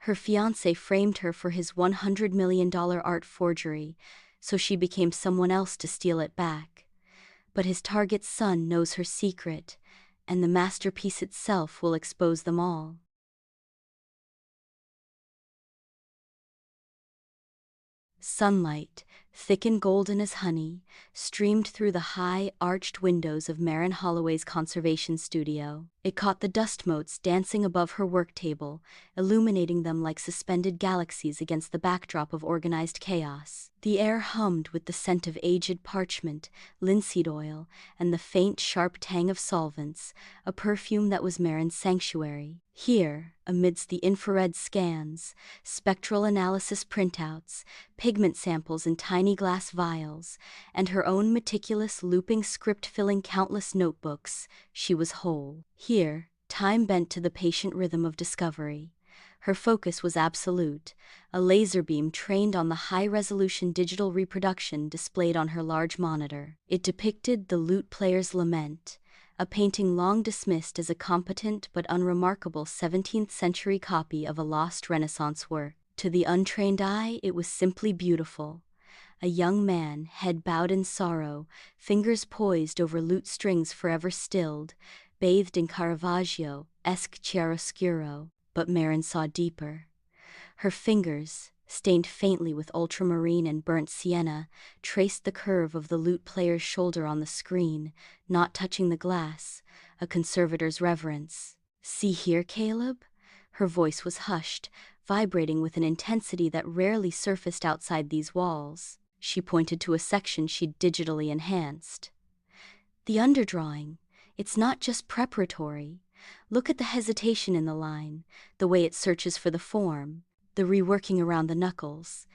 Her fiancé framed her for his $100 million art forgery, so she became someone else to steal it back. But his target's son knows her secret, and the masterpiece itself will expose them all. Sunlight, thick and golden as honey, streamed through the high, arched windows of Marin Holloway's conservation studio. It caught the dust motes dancing above her work table, illuminating them like suspended galaxies against the backdrop of organized chaos. The air hummed with the scent of aged parchment, linseed oil, and the faint, sharp tang of solvents, a perfume that was Marin's sanctuary. Here, amidst the infrared scans, spectral analysis printouts, pigment samples in tiny glass vials, and her own meticulous looping script filling countless notebooks, she was whole. Here, time bent to the patient rhythm of discovery. Her focus was absolute, a laser beam trained on the high-resolution digital reproduction displayed on her large monitor. It depicted the lute player's lament, a painting long dismissed as a competent but unremarkable 17th-century copy of a lost Renaissance work. To the untrained eye, it was simply beautiful. A young man, head bowed in sorrow, fingers poised over lute strings forever stilled, bathed in Caravaggio-esque chiaroscuro. But Marin saw deeper. Her fingers, stained faintly with ultramarine and burnt sienna, traced the curve of the lute player's shoulder on the screen, not touching the glass, a conservator's reverence. "See here, Caleb?" Her voice was hushed, vibrating with an intensity that rarely surfaced outside these walls. She pointed to a section she'd digitally enhanced. "The underdrawing. It's not just preparatory. Look at the hesitation in the line, the way it searches for the form, the reworking around the knuckles.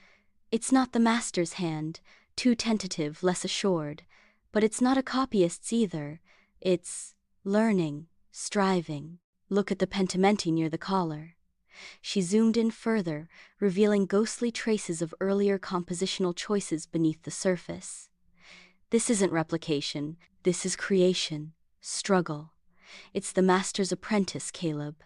It's not the master's hand, too tentative, less assured, but it's not a copyist's either. It's learning, striving. Look at the pentimenti near the collar." She zoomed in further, revealing ghostly traces of earlier compositional choices beneath the surface. "This isn't replication, this is creation, struggle. It's the master's apprentice, Caleb.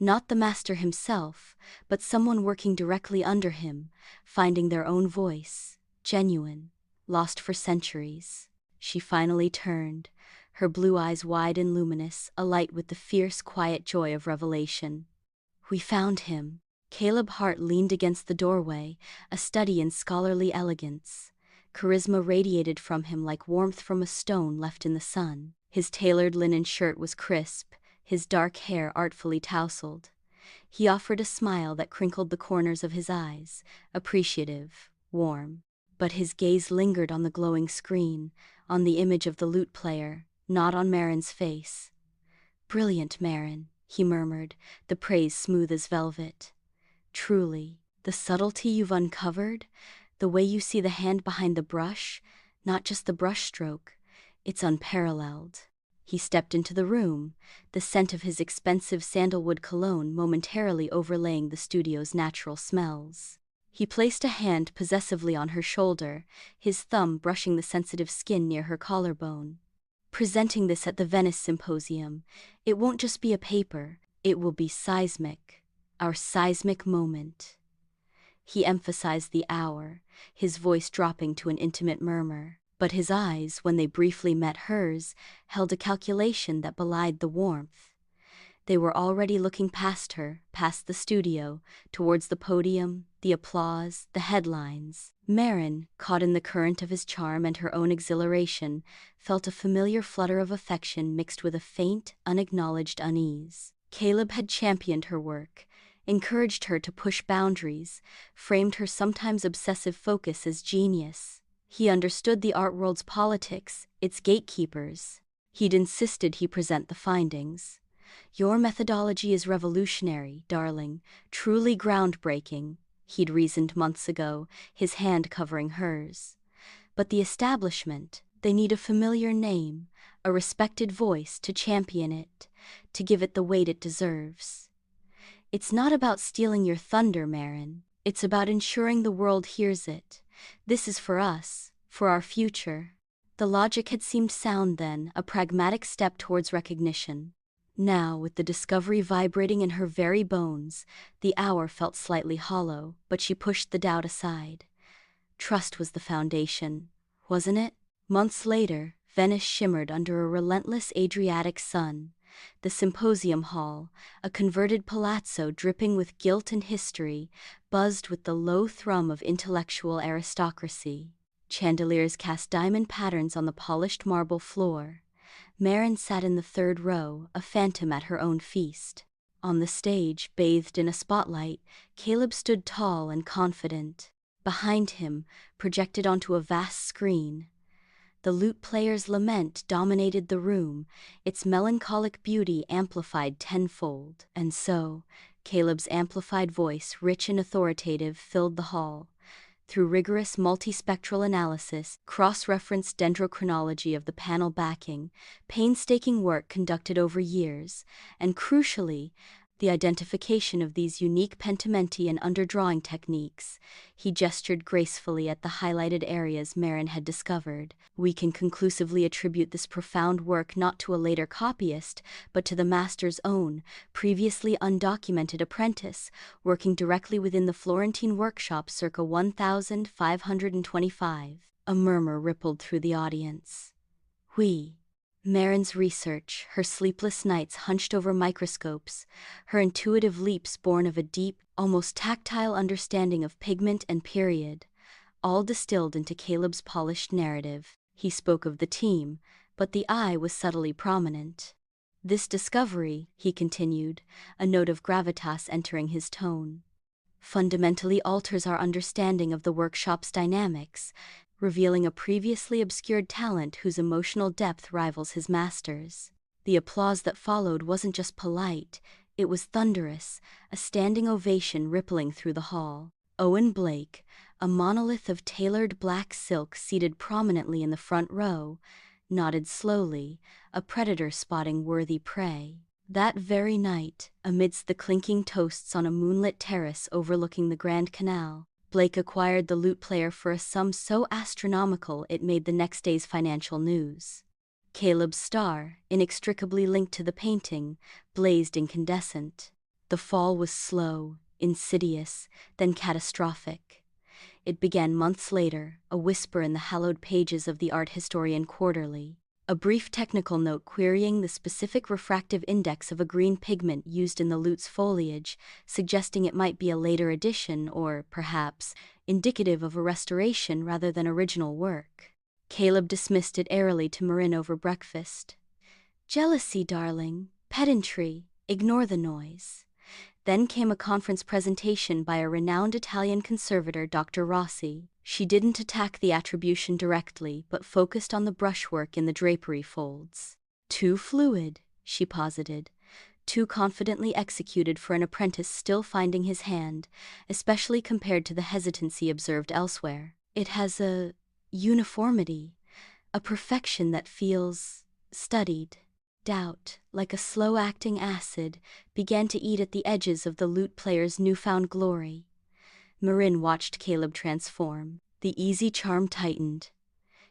Not the master himself, but someone working directly under him, finding their own voice, genuine, lost for centuries." She finally turned, her blue eyes wide and luminous, alight with the fierce, quiet joy of revelation. "We found him." Caleb Hart leaned against the doorway, a study in scholarly elegance. Charisma radiated from him like warmth from a stone left in the sun. His tailored linen shirt was crisp, his dark hair artfully tousled. He offered a smile that crinkled the corners of his eyes, appreciative, warm. But his gaze lingered on the glowing screen, on the image of the lute player, not on Marin's face. "Brilliant, Marin," he murmured, the praise smooth as velvet. "Truly, the subtlety you've uncovered, the way you see the hand behind the brush, not just the brushstroke, it's unparalleled." He stepped into the room, the scent of his expensive sandalwood cologne momentarily overlaying the studio's natural smells. He placed a hand possessively on her shoulder, his thumb brushing the sensitive skin near her collarbone. "Presenting this at the Venice Symposium, it won't just be a paper, it will be seismic. Our seismic moment." He emphasized the hour, his voice dropping to an intimate murmur. But his eyes, when they briefly met hers, held a calculation that belied the warmth. They were already looking past her, past the studio, towards the podium, the applause, the headlines. Marin, caught in the current of his charm and her own exhilaration, felt a familiar flutter of affection mixed with a faint, unacknowledged unease. Caleb had championed her work, encouraged her to push boundaries, framed her sometimes obsessive focus as genius. He understood the art world's politics, its gatekeepers. He'd insisted he present the findings. "Your methodology is revolutionary, darling, truly groundbreaking," he'd reasoned months ago, his hand covering hers. "But the establishment, they need a familiar name, a respected voice to champion it, to give it the weight it deserves. It's not about stealing your thunder, Marin. It's about ensuring the world hears it. This is for us, for our future." The logic had seemed sound then, a pragmatic step towards recognition. Now, with the discovery vibrating in her very bones, the hour felt slightly hollow, but she pushed the doubt aside. Trust was the foundation, wasn't it? Months later, Venice shimmered under a relentless Adriatic sun. The symposium hall, a converted palazzo dripping with guilt and history, buzzed with the low thrum of intellectual aristocracy. Chandeliers cast diamond patterns on the polished marble floor. Marin sat in the third row, a phantom at her own feast. On the stage, bathed in a spotlight, Caleb stood tall and confident. Behind him, projected onto a vast screen, the lute player's lament dominated the room, its melancholic beauty amplified tenfold. And so, Caleb's amplified voice, rich and authoritative, filled the hall. Through rigorous multispectral analysis, cross-referenced dendrochronology of the panel backing, painstaking work conducted over years, and crucially, the identification of these unique pentimenti and underdrawing techniques, he gestured gracefully at the highlighted areas Marin had discovered. We can conclusively attribute this profound work not to a later copyist, but to the master's own, previously undocumented apprentice, working directly within the Florentine workshop circa 1525. A murmur rippled through the audience. Marin's research, her sleepless nights hunched over microscopes, her intuitive leaps born of a deep, almost tactile understanding of pigment and period, all distilled into Caleb's polished narrative. He spoke of the team, but the I was subtly prominent. This discovery, he continued, a note of gravitas entering his tone, fundamentally alters our understanding of the workshop's dynamics, revealing a previously obscured talent whose emotional depth rivals his master's. The applause that followed wasn't just polite, it was thunderous, a standing ovation rippling through the hall. Owen Blake, a monolith of tailored black silk seated prominently in the front row, nodded slowly, a predator spotting worthy prey. That very night, amidst the clinking toasts on a moonlit terrace overlooking the Grand Canal, Blake acquired the lute player for a sum so astronomical it made the next day's financial news. Caleb's star, inextricably linked to the painting, blazed incandescent. The fall was slow, insidious, then catastrophic. It began months later, a whisper in the hallowed pages of the Art Historian Quarterly. A brief technical note querying the specific refractive index of a green pigment used in the lute's foliage, suggesting it might be a later addition or, perhaps, indicative of a restoration rather than original work. Caleb dismissed it airily to Marin over breakfast. "Jealousy, darling. Pedantry. Ignore the noise." Then came a conference presentation by a renowned Italian conservator, Dr. Rossi. She didn't attack the attribution directly, but focused on the brushwork in the drapery folds. "Too fluid," she posited. "Too confidently executed for an apprentice still finding his hand, especially compared to the hesitancy observed elsewhere. It has a uniformity, a perfection that feels studied." Doubt, like a slow-acting acid, began to eat at the edges of the lute player's newfound glory. Marin watched Caleb transform. The easy charm tightened.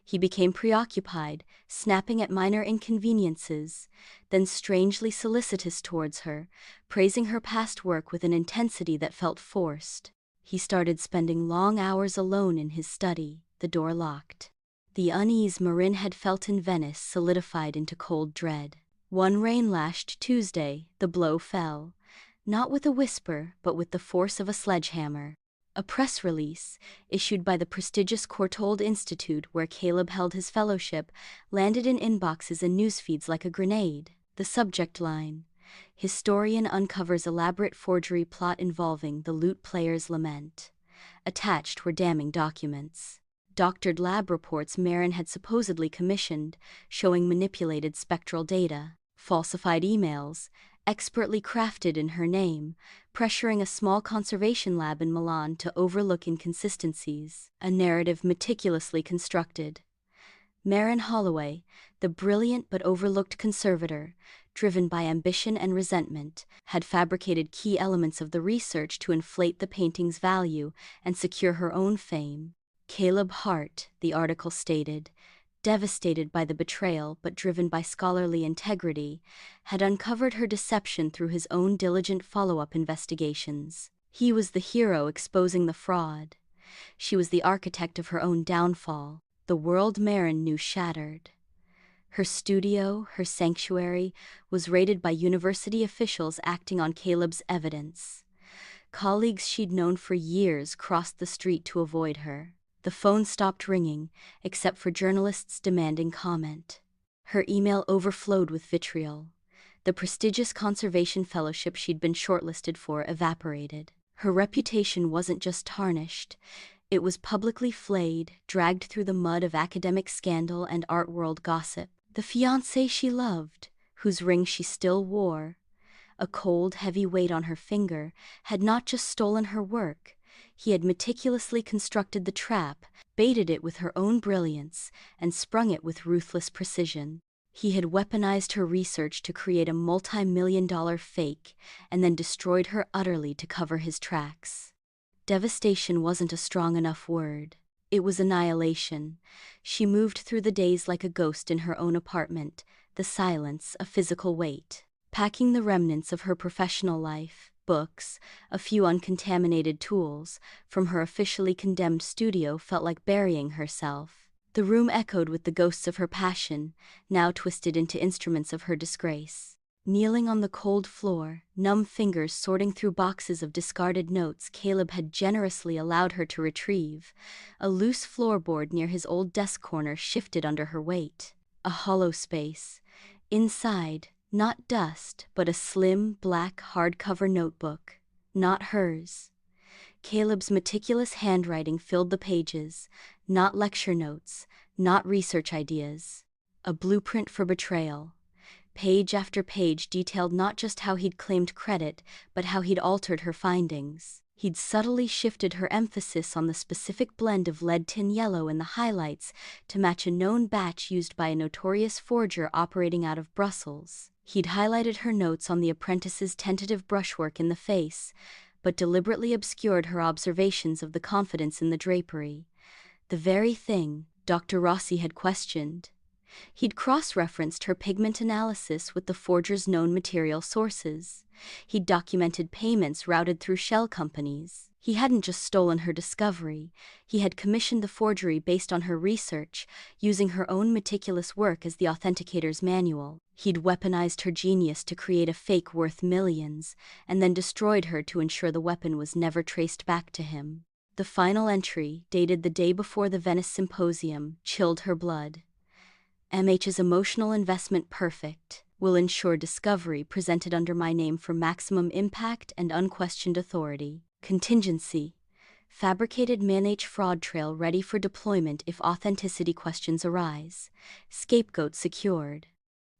He became preoccupied, snapping at minor inconveniences, then strangely solicitous towards her, praising her past work with an intensity that felt forced. He started spending long hours alone in his study, the door locked. The unease Marin had felt in Venice solidified into cold dread. One rain-lashed Tuesday, the blow fell, not with a whisper, but with the force of a sledgehammer. A press release, issued by the prestigious Courtauld Institute where Caleb held his fellowship, landed in inboxes and newsfeeds like a grenade. The subject line: "Historian uncovers elaborate forgery plot involving the lute player's lament." Attached were damning documents. Doctored lab reports Marin had supposedly commissioned, showing manipulated spectral data, falsified emails, expertly crafted in her name, pressuring a small conservation lab in Milan to overlook inconsistencies, a narrative meticulously constructed. Marin Holloway, the brilliant but overlooked conservator, driven by ambition and resentment, had fabricated key elements of the research to inflate the painting's value and secure her own fame. Caleb Hart, the article stated, devastated by the betrayal but driven by scholarly integrity, had uncovered her deception through his own diligent follow-up investigations. He was the hero exposing the fraud. She was the architect of her own downfall, the world Marin knew shattered. Her studio, her sanctuary, was raided by university officials acting on Caleb's evidence. Colleagues she'd known for years crossed the street to avoid her. The phone stopped ringing, except for journalists demanding comment. Her email overflowed with vitriol. The prestigious conservation fellowship she'd been shortlisted for evaporated. Her reputation wasn't just tarnished, it was publicly flayed, dragged through the mud of academic scandal and art world gossip. The fiancé she loved, whose ring she still wore, a cold, heavy weight on her finger, had not just stolen her work. He had meticulously constructed the trap, baited it with her own brilliance, and sprung it with ruthless precision. He had weaponized her research to create a multi-million-dollar fake, and then destroyed her utterly to cover his tracks. Devastation wasn't a strong enough word. It was annihilation. She moved through the days like a ghost in her own apartment, the silence a physical weight. Packing the remnants of her professional life, books, a few uncontaminated tools, from her officially condemned studio felt like burying herself. The room echoed with the ghosts of her passion, now twisted into instruments of her disgrace. Kneeling on the cold floor, numb fingers sorting through boxes of discarded notes Caleb had generously allowed her to retrieve, a loose floorboard near his old desk corner shifted under her weight. A hollow space. Inside, not dust, but a slim, black hardcover notebook. Not hers. Caleb's meticulous handwriting filled the pages, not lecture notes, not research ideas. A blueprint for betrayal. Page after page detailed not just how he'd claimed credit, but how he'd altered her findings. He'd subtly shifted her emphasis on the specific blend of lead tin yellow in the highlights to match a known batch used by a notorious forger operating out of Brussels. He'd highlighted her notes on the apprentice's tentative brushwork in the face, but deliberately obscured her observations of the confidence in the drapery. The very thing Dr. Rossi had questioned. He'd cross-referenced her pigment analysis with the forger's known material sources. He'd documented payments routed through shell companies. He hadn't just stolen her discovery, he had commissioned the forgery based on her research, using her own meticulous work as the authenticator's manual. He'd weaponized her genius to create a fake worth millions, and then destroyed her to ensure the weapon was never traced back to him. The final entry, dated the day before the Venice Symposium, chilled her blood. MH's emotional investment perfect. Will ensure discovery presented under my name for maximum impact and unquestioned authority. Contingency. Fabricated ManH fraud trail ready for deployment if authenticity questions arise. Scapegoat secured.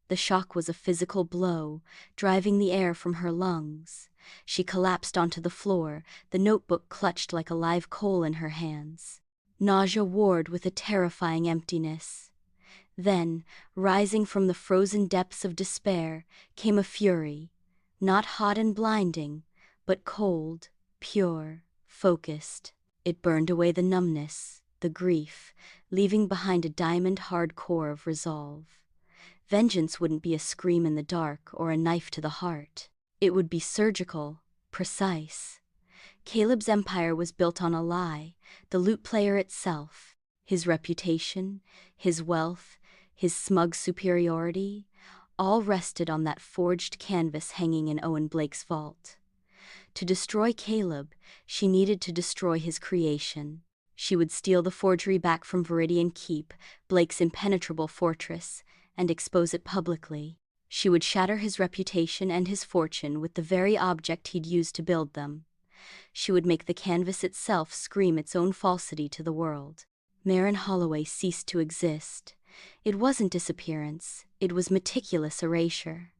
The shock was a physical blow, driving the air from her lungs. She collapsed onto the floor, the notebook clutched like a live coal in her hands. Nausea warred with a terrifying emptiness. Then, rising from the frozen depths of despair, came a fury, not hot and blinding, but cold, pure, focused. It burned away the numbness, the grief, leaving behind a diamond-hard core of resolve. Vengeance wouldn't be a scream in the dark or a knife to the heart. It would be surgical, precise. Caleb's empire was built on a lie, the lute player itself. His reputation, his wealth, his smug superiority, all rested on that forged canvas hanging in Owen Blake's vault. To destroy Caleb, she needed to destroy his creation. She would steal the forgery back from Viridian Keep, Blake's impenetrable fortress, and expose it publicly. She would shatter his reputation and his fortune with the very object he'd used to build them. She would make the canvas itself scream its own falsity to the world. Marin Holloway ceased to exist. It wasn't disappearance, it was meticulous erasure.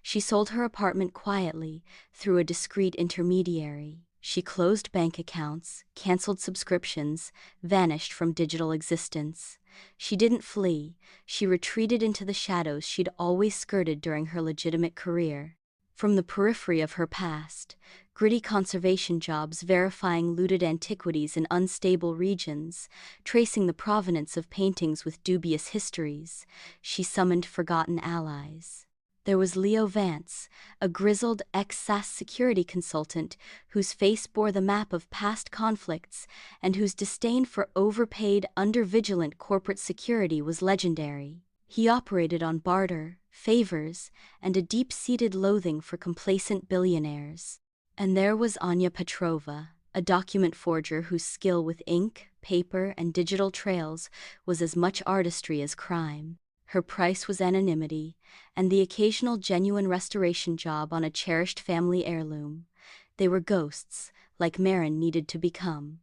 She sold her apartment quietly, through a discreet intermediary. She closed bank accounts, canceled subscriptions, vanished from digital existence. She didn't flee, she retreated into the shadows she'd always skirted during her legitimate career. From the periphery of her past, gritty conservation jobs verifying looted antiquities in unstable regions, tracing the provenance of paintings with dubious histories, she summoned forgotten allies. There was Leo Vance, a grizzled ex-SAS security consultant whose face bore the map of past conflicts and whose disdain for overpaid, under-vigilant corporate security was legendary. He operated on barter, favors, and a deep-seated loathing for complacent billionaires. And there was Anya Petrova, a document forger whose skill with ink, paper, and digital trails was as much artistry as crime. Her price was anonymity, and the occasional genuine restoration job on a cherished family heirloom. They were ghosts, like Marin needed to become.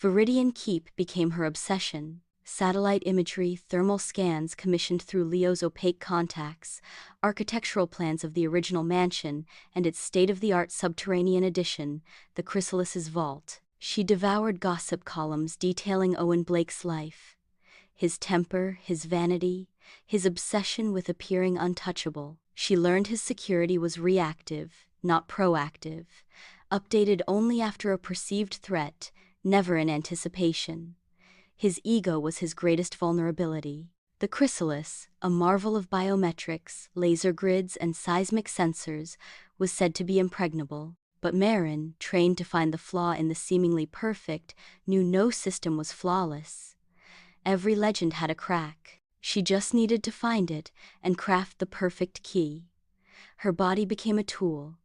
Viridian Keep became her obsession. Satellite imagery, thermal scans commissioned through Leo's opaque contacts, architectural plans of the original mansion, and its state-of-the-art subterranean addition, the Chrysalis's vault. She devoured gossip columns detailing Owen Blake's life. His temper, his vanity, his obsession with appearing untouchable. She learned his security was reactive, not proactive, updated only after a perceived threat, never in anticipation. His ego was his greatest vulnerability. The Chrysalis, a marvel of biometrics, laser grids, and seismic sensors, was said to be impregnable. But Marin, trained to find the flaw in the seemingly perfect, knew no system was flawless. Every legend had a crack. She just needed to find it and craft the perfect key. Her body became a tool.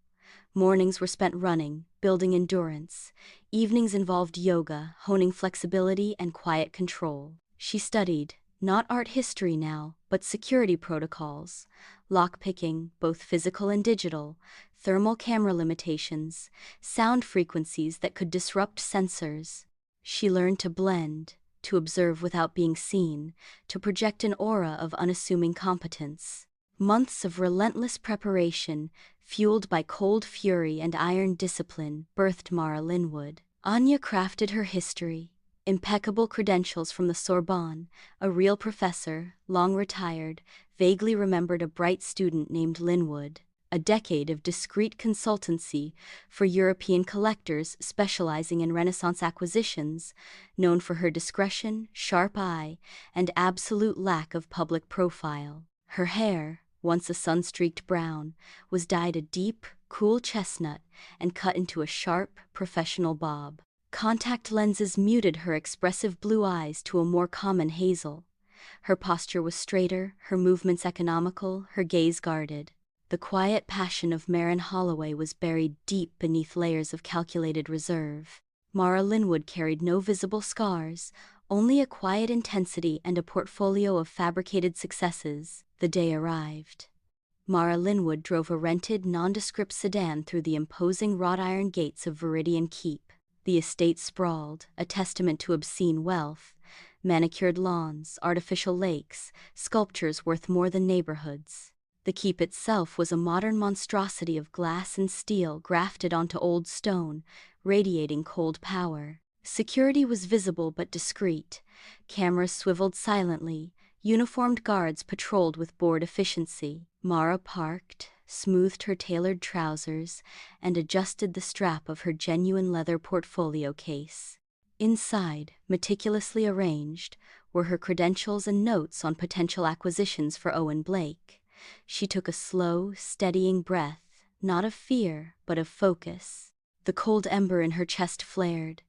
Mornings were spent running, building endurance. Evenings involved yoga, honing flexibility and quiet control. She studied, not art history now, but security protocols, lockpicking, both physical and digital, thermal camera limitations, sound frequencies that could disrupt sensors. She learned to blend, to observe without being seen, to project an aura of unassuming competence. Months of relentless preparation, fueled by cold fury and iron discipline, birthed Mara Linwood. Anya crafted her history. Impeccable credentials from the Sorbonne, a real professor, long retired, vaguely remembered a bright student named Linwood. A decade of discreet consultancy for European collectors specializing in Renaissance acquisitions, known for her discretion, sharp eye, and absolute lack of public profile. Her hair, once a sun-streaked brown, was dyed a deep, cool chestnut and cut into a sharp, professional bob. Contact lenses muted her expressive blue eyes to a more common hazel. Her posture was straighter, her movements economical, her gaze guarded. The quiet passion of Marin Holloway was buried deep beneath layers of calculated reserve. Mara Linwood carried no visible scars, only a quiet intensity and a portfolio of fabricated successes. The day arrived. Mara Linwood drove a rented, nondescript sedan through the imposing wrought iron gates of Viridian Keep. The estate sprawled, a testament to obscene wealth. Manicured lawns, artificial lakes, sculptures worth more than neighborhoods. The keep itself was a modern monstrosity of glass and steel grafted onto old stone, radiating cold power. Security was visible but discreet. Cameras swiveled silently. Uniformed guards patrolled with bored efficiency. Mara parked, smoothed her tailored trousers, and adjusted the strap of her genuine leather portfolio case. Inside, meticulously arranged, were her credentials and notes on potential acquisitions for Owen Blake. She took a slow, steadying breath, not of fear, but of focus. The cold ember in her chest flared.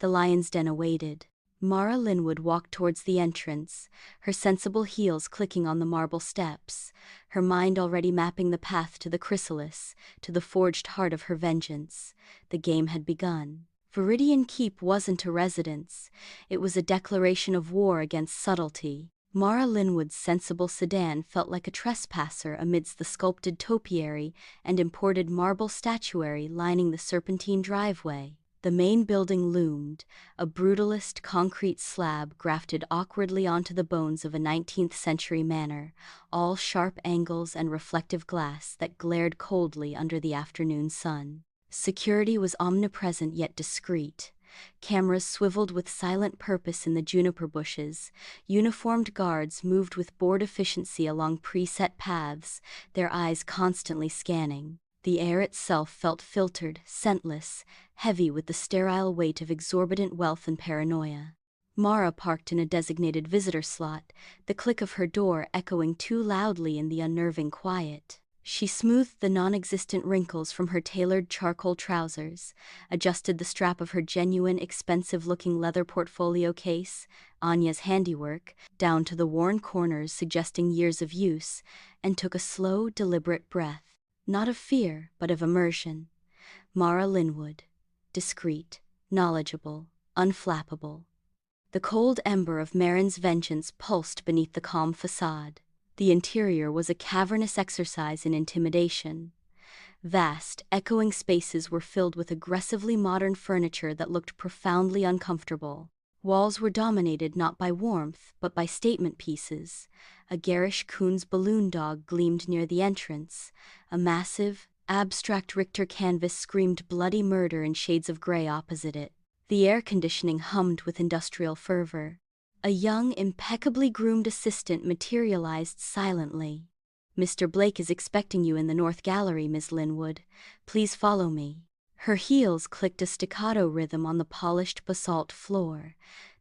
The lion's den awaited. Mara Linwood walked towards the entrance, her sensible heels clicking on the marble steps, her mind already mapping the path to the Chrysalis, to the forged heart of her vengeance. The game had begun. Viridian Keep wasn't a residence, it was a declaration of war against subtlety. Mara Linwood's sensible sedan felt like a trespasser amidst the sculpted topiary and imported marble statuary lining the serpentine driveway. The main building loomed, a brutalist concrete slab grafted awkwardly onto the bones of a 19th-century manor, all sharp angles and reflective glass that glared coldly under the afternoon sun. Security was omnipresent yet discreet. Cameras swiveled with silent purpose in the juniper bushes. Uniformed guards moved with bored efficiency along preset paths, their eyes constantly scanning. The air itself felt filtered, scentless, heavy with the sterile weight of exorbitant wealth and paranoia. Mara parked in a designated visitor slot, the click of her door echoing too loudly in the unnerving quiet. She smoothed the non-existent wrinkles from her tailored charcoal trousers, adjusted the strap of her genuine, expensive-looking leather portfolio case, Anya's handiwork, down to the worn corners suggesting years of use, and took a slow, deliberate breath. Not of fear, but of immersion. Mara Linwood. Discreet, knowledgeable, unflappable. The cold ember of Marin's vengeance pulsed beneath the calm facade. The interior was a cavernous exercise in intimidation. Vast, echoing spaces were filled with aggressively modern furniture that looked profoundly uncomfortable. Walls were dominated not by warmth, but by statement pieces. A garish Coon's balloon dog gleamed near the entrance. A massive, abstract Richter canvas screamed bloody murder in shades of gray opposite it. The air conditioning hummed with industrial fervor. A young, impeccably groomed assistant materialized silently. "Mr. Blake is expecting you in the North Gallery, Miss Linwood. Please follow me." Her heels clicked a staccato rhythm on the polished basalt floor,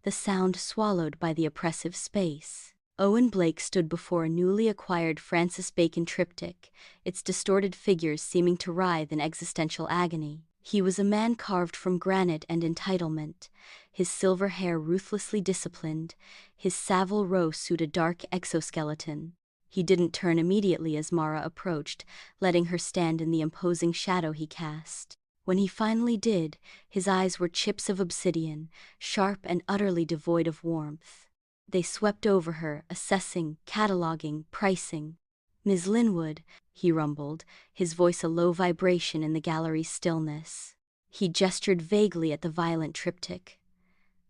the sound swallowed by the oppressive space. Owen Blake stood before a newly acquired Francis Bacon triptych, its distorted figures seeming to writhe in existential agony. He was a man carved from granite and entitlement, his silver hair ruthlessly disciplined, his Savile Row suit a dark exoskeleton. He didn't turn immediately as Mara approached, letting her stand in the imposing shadow he cast. When he finally did, his eyes were chips of obsidian, sharp and utterly devoid of warmth. They swept over her, assessing, cataloging, pricing. "Ms. Linwood," he rumbled, his voice a low vibration in the gallery's stillness. He gestured vaguely at the violent triptych.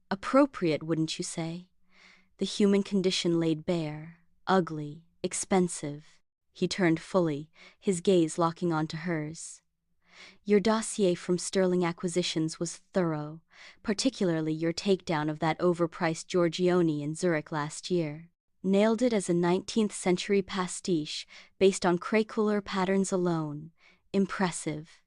"Appropriate, wouldn't you say? The human condition laid bare, ugly, expensive." He turned fully, his gaze locking onto hers. "Your dossier from Sterling Acquisitions was thorough, particularly your takedown of that overpriced Giorgione in Zurich last year. Nailed it as a 19th century pastiche based on craycooler patterns alone. Impressive."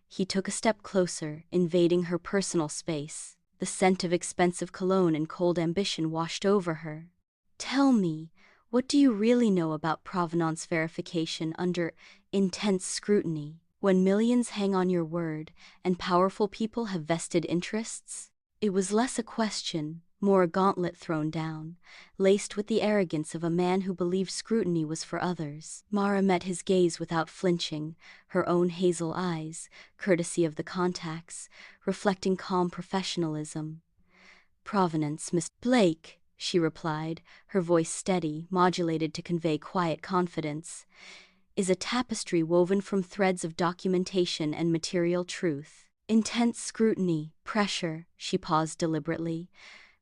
He took a step closer, invading her personal space. The scent of expensive cologne and cold ambition washed over her. "Tell me, what do you really know about provenance verification under intense scrutiny, when millions hang on your word and powerful people have vested interests?" It was less a question, more a gauntlet thrown down, laced with the arrogance of a man who believed scrutiny was for others. Mara met his gaze without flinching, her own hazel eyes, courtesy of the contacts, reflecting calm professionalism. "Provenance, Miss Blake," she replied, her voice steady, modulated to convey quiet confidence, "is a tapestry woven from threads of documentation and material truth. Intense scrutiny, pressure," she paused deliberately,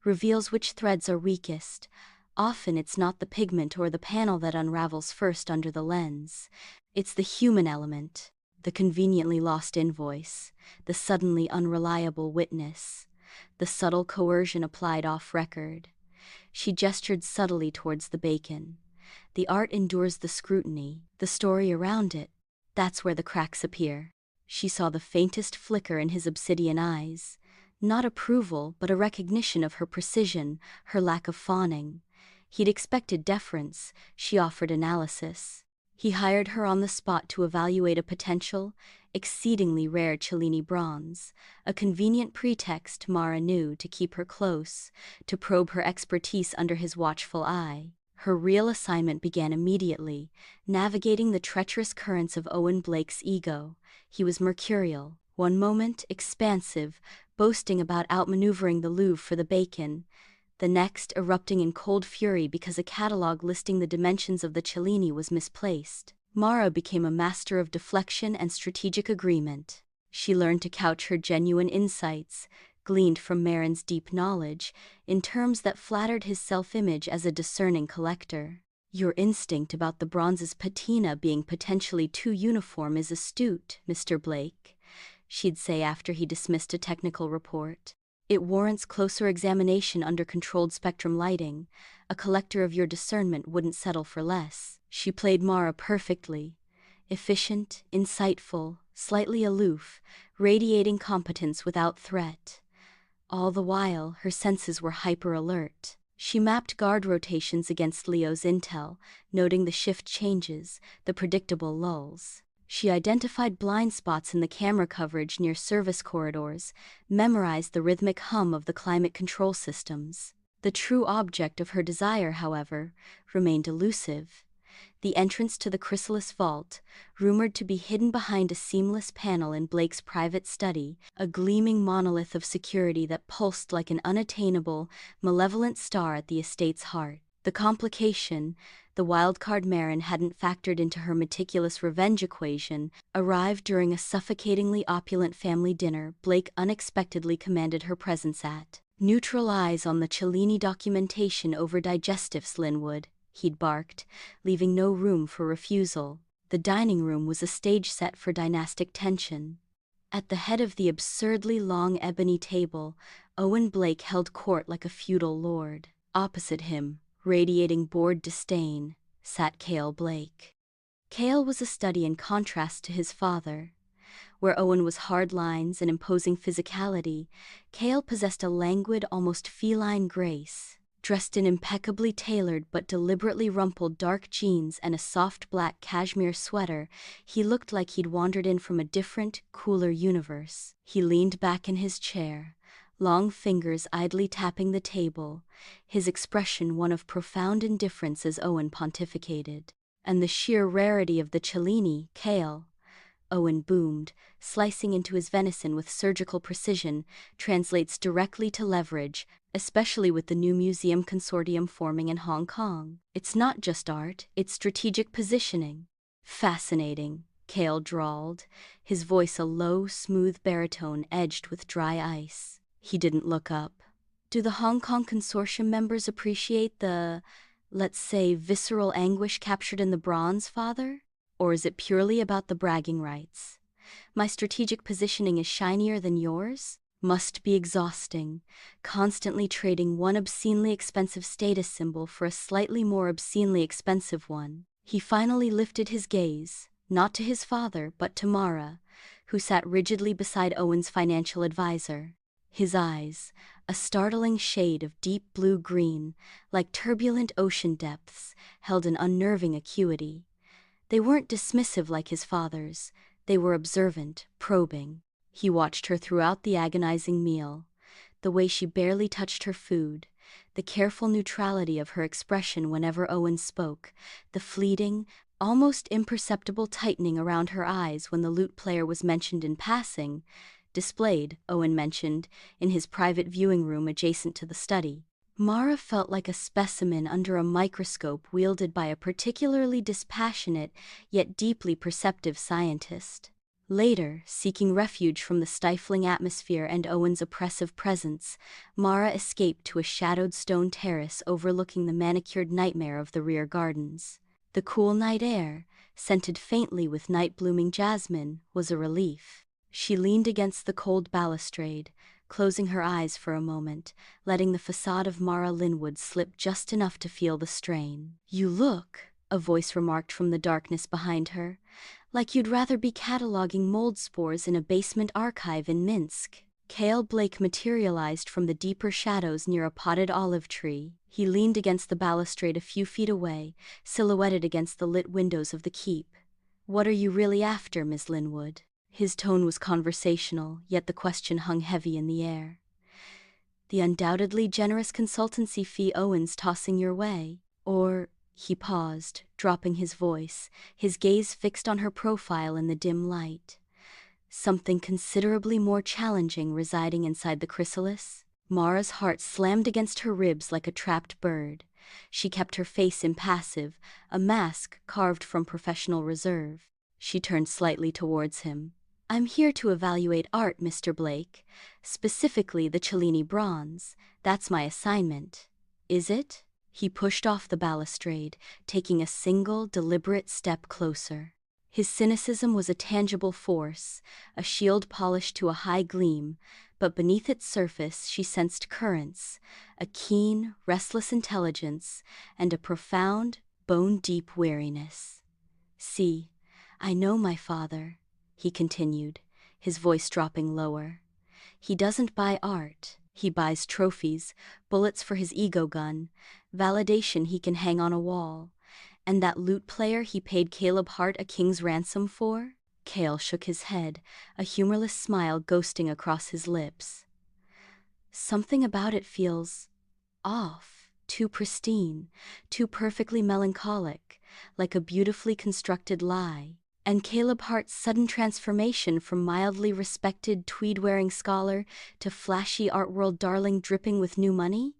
"reveals which threads are weakest. Often it's not the pigment or the panel that unravels first under the lens. It's the human element, the conveniently lost invoice, the suddenly unreliable witness, the subtle coercion applied off record." She gestured subtly towards the bacon. "The art endures the scrutiny, the story around it. That's where the cracks appear." She saw the faintest flicker in his obsidian eyes. Not approval, but a recognition of her precision, her lack of fawning. He'd expected deference, she offered analysis. He hired her on the spot to evaluate a potential, exceedingly rare Cellini bronze, a convenient pretext, Mara knew, to keep her close, to probe her expertise under his watchful eye. Her real assignment began immediately, navigating the treacherous currents of Owen Blake's ego. He was mercurial, one moment expansive, boasting about outmaneuvering the Louvre for the bacon, the next erupting in cold fury because a catalogue listing the dimensions of the Cellini was misplaced. Mara became a master of deflection and strategic agreement. She learned to couch her genuine insights, gleaned from Marin's deep knowledge, in terms that flattered his self-image as a discerning collector. "Your instinct about the bronze's patina being potentially too uniform is astute, Mr. Blake," she'd say after he dismissed a technical report. "It warrants closer examination under controlled spectrum lighting. A collector of your discernment wouldn't settle for less." She played Mara perfectly. efficient, insightful, slightly aloof, radiating competence without threat. All the while, her senses were hyper-alert. She mapped guard rotations against Leo's intel, noting the shift changes, the predictable lulls. She identified blind spots in the camera coverage near service corridors, memorized the rhythmic hum of the climate control systems. The true object of her desire, however, remained elusive. The entrance to the chrysalis vault, rumored to be hidden behind a seamless panel in Blake's private study, a gleaming monolith of security that pulsed like an unattainable, malevolent star at the estate's heart. The complication, the wildcard Marin hadn't factored into her meticulous revenge equation, arrived during a suffocatingly opulent family dinner Blake unexpectedly commanded her presence at. "Neutral eyes on the Cellini documentation over digestives, Linwood," he'd barked, leaving no room for refusal. The dining room was a stage set for dynastic tension. At the head of the absurdly long ebony table, Owen Blake held court like a feudal lord. Opposite him, radiating bored disdain, sat Kael Blake. Kael was a study in contrast to his father. Where Owen was hard lines and imposing physicality, Kael possessed a languid, almost feline grace. Dressed in impeccably tailored but deliberately rumpled dark jeans and a soft black cashmere sweater, he looked like he'd wandered in from a different, cooler universe. He leaned back in his chair, long fingers idly tapping the table, his expression one of profound indifference as Owen pontificated. "And the sheer rarity of the Cellini, Kael," Owen boomed, slicing into his venison with surgical precision, "translates directly to leverage, especially with the new museum consortium forming in Hong Kong. It's not just art, it's strategic positioning." "Fascinating," Kael drawled, his voice a low, smooth baritone edged with dry ice. He didn't look up. "Do the Hong Kong consortium members appreciate the, let's say, visceral anguish captured in the bronze, Father? Or is it purely about the bragging rights? My strategic positioning is shinier than yours? Must be exhausting, constantly trading one obscenely expensive status symbol for a slightly more obscenely expensive one." He finally lifted his gaze, not to his father but to Mara, who sat rigidly beside Owen's financial advisor. His eyes, a startling shade of deep blue-green, like turbulent ocean depths, held an unnerving acuity. They weren't dismissive like his father's, they were observant, probing. He watched her throughout the agonizing meal, the way she barely touched her food, the careful neutrality of her expression whenever Owen spoke, the fleeting, almost imperceptible tightening around her eyes when the lute player was mentioned in passing, displayed, Owen mentioned, in his private viewing room adjacent to the study. Mara felt like a specimen under a microscope wielded by a particularly dispassionate yet deeply perceptive scientist. Later, seeking refuge from the stifling atmosphere and Owen's oppressive presence, Mara escaped to a shadowed stone terrace overlooking the manicured nightmare of the rear gardens. The cool night air, scented faintly with night-blooming jasmine, was a relief. She leaned against the cold balustrade, closing her eyes for a moment, letting the facade of Mara Linwood slip just enough to feel the strain. "You look," a voice remarked from the darkness behind her, "like you'd rather be cataloging mold spores in a basement archive in Minsk." Kael Blake materialized from the deeper shadows near a potted olive tree. He leaned against the balustrade a few feet away, silhouetted against the lit windows of the keep. "What are you really after, Miss Linwood?" His tone was conversational, yet the question hung heavy in the air. "The undoubtedly generous consultancy fee Owen's tossing your way. Or," he paused, dropping his voice, his gaze fixed on her profile in the dim light, "something considerably more challenging residing inside the chrysalis?" Mara's heart slammed against her ribs like a trapped bird. She kept her face impassive, a mask carved from professional reserve. She turned slightly towards him. "I'm here to evaluate art, Mr. Blake, specifically the Cellini bronze. That's my assignment." "Is it?" He pushed off the balustrade, taking a single, deliberate step closer. His cynicism was a tangible force, a shield polished to a high gleam, but beneath its surface she sensed currents, a keen, restless intelligence, and a profound, bone-deep weariness. "See, I know my father, he continued, his voice dropping lower. He doesn't buy art. He buys trophies, bullets for his ego gun, validation he can hang on a wall. And that lute player he paid Caleb Hart a king's ransom for? Kael shook his head, a humorless smile ghosting across his lips. Something about it feels off, too pristine, too perfectly melancholic, like a beautifully constructed lie. And Caleb Hart's sudden transformation from mildly respected tweed-wearing scholar to flashy art world darling dripping with new money?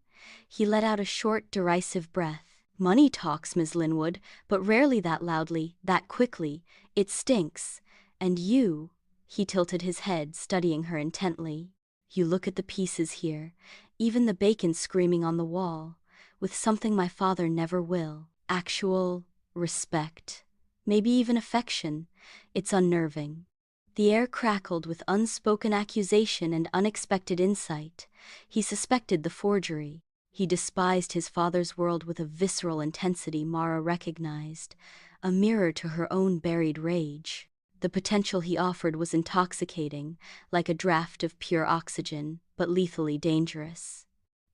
He let out a short, derisive breath. Money talks, Ms. Linwood, but rarely that loudly, that quickly. It stinks. And you, he tilted his head, studying her intently. You look at the pieces here, even the bacon screaming on the wall, with something my father never will. Actual respect. Maybe even affection. It's unnerving. The air crackled with unspoken accusation and unexpected insight. He suspected the forgery. He despised his father's world with a visceral intensity Mara recognized, a mirror to her own buried rage. The potential he offered was intoxicating, like a draught of pure oxygen, but lethally dangerous.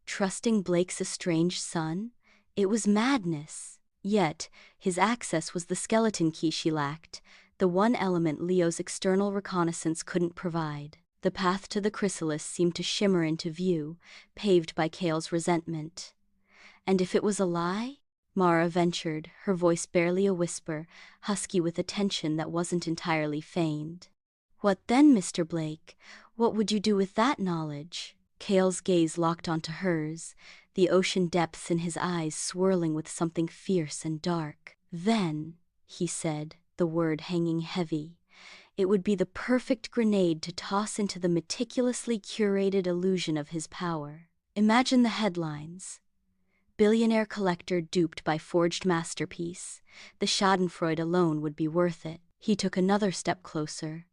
Trusting Blake's estranged son? It was madness. Yet, his access was the skeleton key she lacked, the one element Leo's external reconnaissance couldn't provide. The path to the chrysalis seemed to shimmer into view, paved by Kael's resentment. And if it was a lie? Mara ventured, her voice barely a whisper, husky with a tension that wasn't entirely feigned. What then, Mr. Blake? What would you do with that knowledge? Kael's gaze locked onto hers, the ocean depths in his eyes swirling with something fierce and dark. Then, he said, the word hanging heavy, it would be the perfect grenade to toss into the meticulously curated illusion of his power. Imagine the headlines. Billionaire collector duped by forged masterpiece. The schadenfreude alone would be worth it. He took another step closer,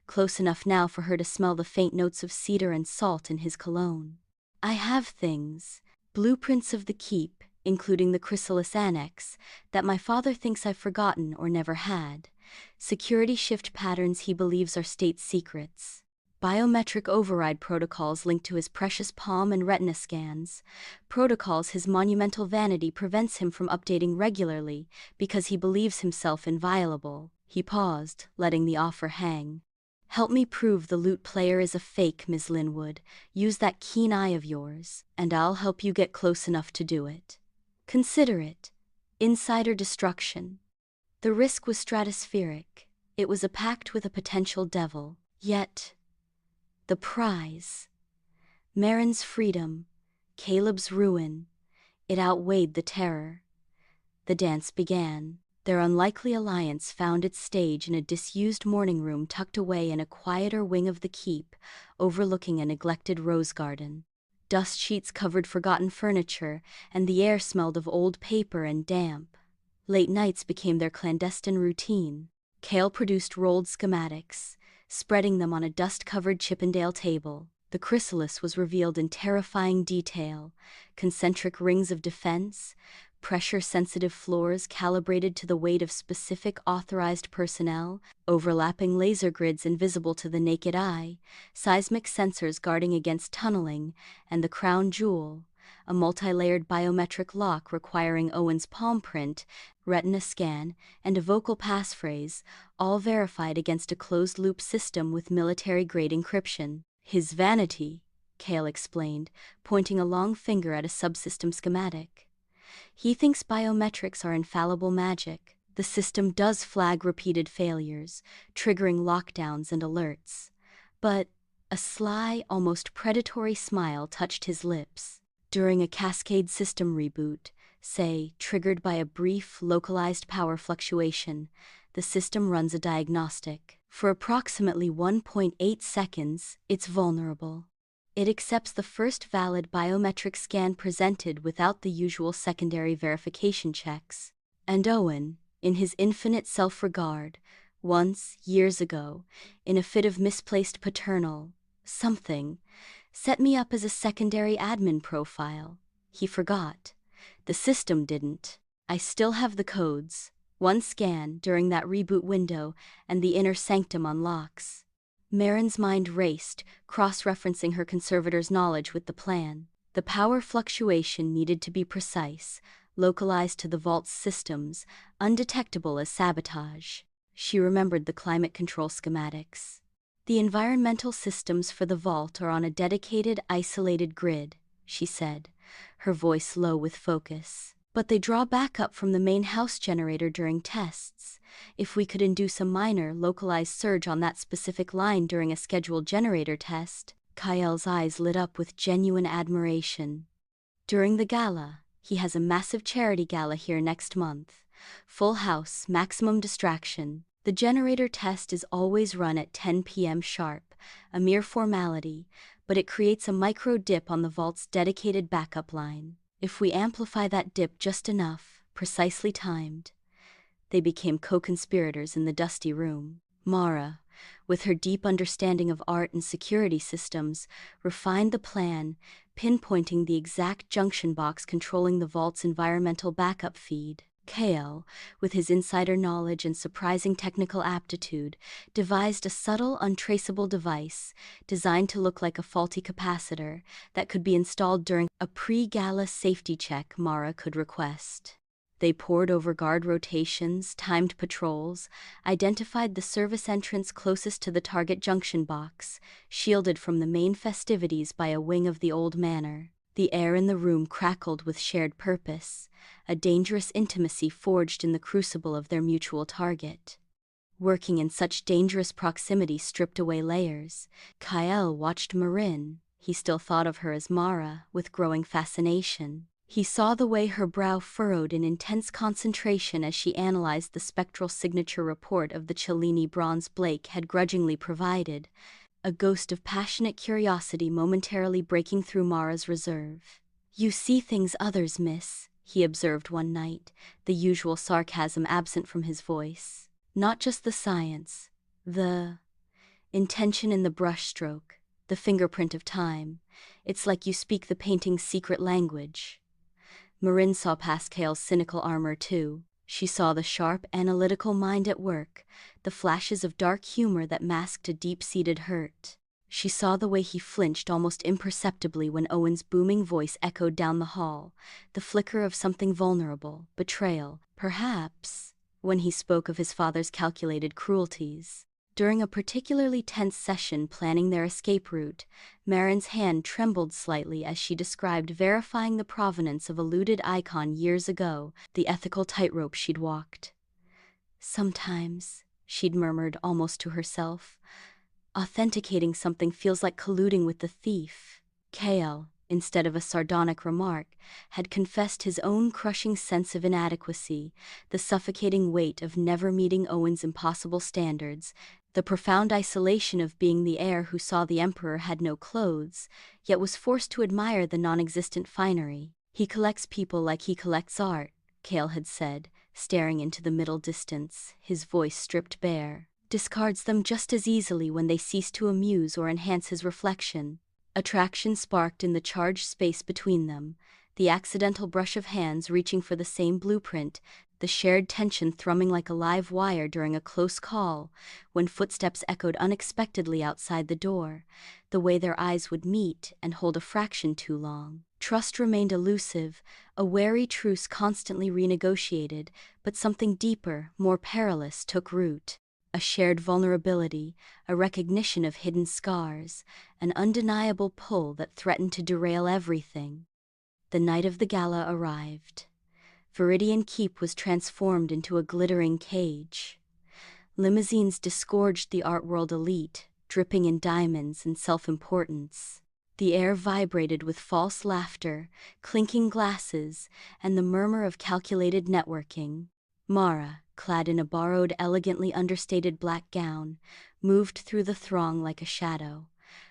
close enough now for her to smell the faint notes of cedar and salt in his cologne. I have things, blueprints of the keep, including the chrysalis annex, that my father thinks I've forgotten or never had. Security shift patterns he believes are state secrets. Biometric override protocols linked to his precious palm and retina scans, protocols his monumental vanity prevents him from updating regularly because he believes himself inviolable. He paused, letting the offer hang. Help me prove the lute player is a fake, Ms. Linwood. Use that keen eye of yours, and I'll help you get close enough to do it. Consider it. Insider destruction. The risk was stratospheric. It was a pact with a potential devil. Yet, the prize. Marin's freedom, Caleb's ruin. It outweighed the terror. The dance began. Their unlikely alliance found its stage in a disused morning room tucked away in a quieter wing of the keep, overlooking a neglected rose garden. Dust sheets covered forgotten furniture, and the air smelled of old paper and damp. Late nights became their clandestine routine. Kael produced rolled schematics, spreading them on a dust-covered Chippendale table. The chrysalis was revealed in terrifying detail, concentric rings of defense, pressure-sensitive floors calibrated to the weight of specific authorized personnel, overlapping laser grids invisible to the naked eye, seismic sensors guarding against tunneling, and the crown jewel, a multi-layered biometric lock requiring Owen's palm print, retina scan, and a vocal passphrase, all verified against a closed-loop system with military-grade encryption. His vanity, Kael explained, pointing a long finger at a subsystem schematic. He thinks biometrics are infallible magic. The system does flag repeated failures, triggering lockdowns and alerts. But a sly, almost predatory smile touched his lips. During a cascade system reboot, say, triggered by a brief, localized power fluctuation, the system runs a diagnostic. For approximately 1.8 seconds, it's vulnerable. It accepts the first valid biometric scan presented without the usual secondary verification checks. And Owen, in his infinite self-regard, once, years ago, in a fit of misplaced paternal something, set me up as a secondary admin profile. He forgot. The system didn't. I still have the codes. One scan during that reboot window, and the inner sanctum unlocks. Marin's mind raced, cross-referencing her conservator's knowledge with the plan. The power fluctuation needed to be precise, localized to the vault's systems, undetectable as sabotage. She remembered the climate control schematics. The environmental systems for the vault are on a dedicated, isolated grid, she said, her voice low with focus. But they draw backup from the main house generator during tests. If we could induce a minor, localized surge on that specific line during a scheduled generator test. Kael's eyes lit up with genuine admiration. During the gala, he has a massive charity gala here next month. Full house, maximum distraction. The generator test is always run at 10 p.m. sharp, a mere formality, but it creates a micro dip on the vault's dedicated backup line. If we amplify that dip just enough, precisely timed. They became co-conspirators in the dusty room. Mara, with her deep understanding of art and security systems, refined the plan, pinpointing the exact junction box controlling the vault's environmental backup feed. Kael, with his insider knowledge and surprising technical aptitude, devised a subtle, untraceable device designed to look like a faulty capacitor that could be installed during a pre-gala safety check Mara could request. They pored over guard rotations, timed patrols, identified the service entrance closest to the target junction box, shielded from the main festivities by a wing of the old manor. The air in the room crackled with shared purpose, a dangerous intimacy forged in the crucible of their mutual target. Working in such dangerous proximity stripped away layers. Kael watched Marin, he still thought of her as Mara, with growing fascination. He saw the way her brow furrowed in intense concentration as she analyzed the spectral signature report of the Cellini bronze Blake had grudgingly provided, a ghost of passionate curiosity momentarily breaking through Mara's reserve. "You see things others miss," he observed one night, the usual sarcasm absent from his voice. "Not just the science, the intention in the brushstroke, the fingerprint of time. It's like you speak the painting's secret language." Marin saw past Kael's cynical armor too. She saw the sharp, analytical mind at work, the flashes of dark humor that masked a deep-seated hurt. She saw the way he flinched almost imperceptibly when Owen's booming voice echoed down the hall, the flicker of something vulnerable, betrayal, perhaps, when he spoke of his father's calculated cruelties. During a particularly tense session planning their escape route, Marin's hand trembled slightly as she described verifying the provenance of a looted icon years ago, the ethical tightrope she'd walked. "Sometimes," she'd murmured almost to herself, "authenticating something feels like colluding with the thief." Kael, instead of a sardonic remark, had confessed his own crushing sense of inadequacy, the suffocating weight of never meeting Owen's impossible standards, the profound isolation of being the heir who saw the emperor had no clothes, yet was forced to admire the non-existent finery. "He collects people like he collects art," Kael had said, staring into the middle distance, his voice stripped bare. "Discards them just as easily when they cease to amuse or enhance his reflection." Attraction sparked in the charged space between them, the accidental brush of hands reaching for the same blueprint, the shared tension thrumming like a live wire during a close call, when footsteps echoed unexpectedly outside the door, the way their eyes would meet and hold a fraction too long. Trust remained elusive, a wary truce constantly renegotiated, but something deeper, more perilous took root. A shared vulnerability, a recognition of hidden scars, an undeniable pull that threatened to derail everything. The night of the gala arrived. Viridian Keep was transformed into a glittering cage. Limousines disgorged the art world elite, dripping in diamonds and self-importance. The air vibrated with false laughter, clinking glasses, and the murmur of calculated networking. Mara, clad in a borrowed, elegantly understated black gown, moved through the throng like a shadow.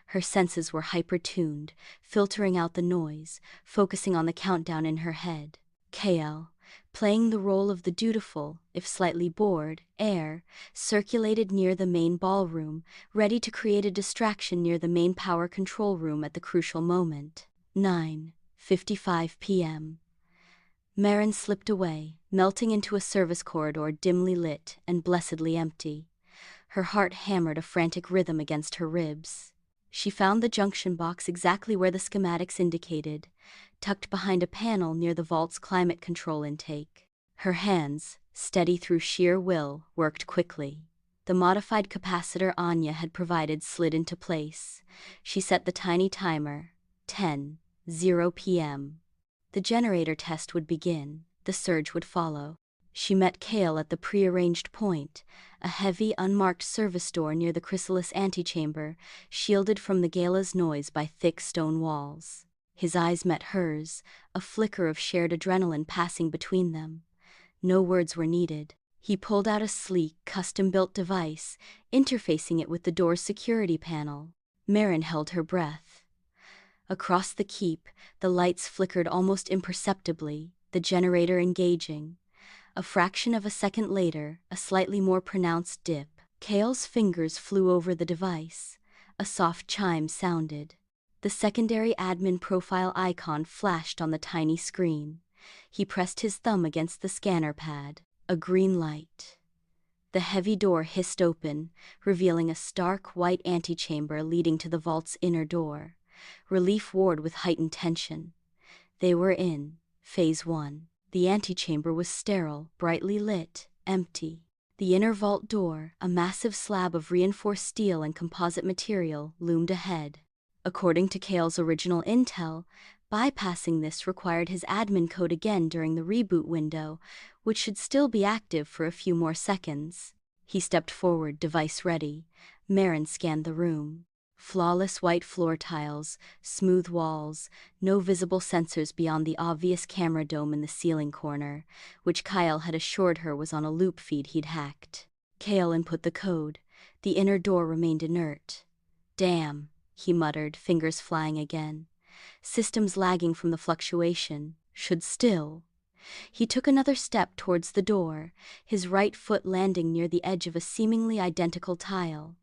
Her senses were hyper-tuned, filtering out the noise, focusing on the countdown in her head. Kael, playing the role of the dutiful, if slightly bored, heir, circulated near the main ballroom, ready to create a distraction near the main power control room at the crucial moment. 9:55 p.m. Marin slipped away, melting into a service corridor dimly lit and blessedly empty. Her heart hammered a frantic rhythm against her ribs. She found the junction box exactly where the schematics indicated, tucked behind a panel near the vault's climate control intake. Her hands, steady through sheer will, worked quickly. The modified capacitor Anya had provided slid into place. She set the tiny timer, 10:00 p.m. The generator test would begin, the surge would follow. She met Kael at the prearranged point, a heavy, unmarked service door near the chrysalis antechamber, shielded from the gala's noise by thick stone walls. His eyes met hers, a flicker of shared adrenaline passing between them. No words were needed. He pulled out a sleek, custom-built device, interfacing it with the door's security panel. Marin held her breath. Across the keep, the lights flickered almost imperceptibly, the generator engaging. A fraction of a second later, a slightly more pronounced dip. Kael's fingers flew over the device. A soft chime sounded. The secondary admin profile icon flashed on the tiny screen. He pressed his thumb against the scanner pad. A green light. The heavy door hissed open, revealing a stark white antechamber leading to the vault's inner door. Relief warred with heightened tension. They were in Phase 1. The antechamber was sterile, brightly lit, empty. The inner vault door, a massive slab of reinforced steel and composite material, loomed ahead. According to Kael's original intel, bypassing this required his admin code again during the reboot window, which should still be active for a few more seconds. He stepped forward, device ready. Marin scanned the room. Flawless white floor tiles, smooth walls, no visible sensors beyond the obvious camera dome in the ceiling corner, which Kael had assured her was on a loop feed he'd hacked. Kael input the code. The inner door remained inert. "Damn," he muttered, fingers flying again. Systems lagging from the fluctuation. Should still. He took another step towards the door, his right foot landing near the edge of a seemingly identical tile.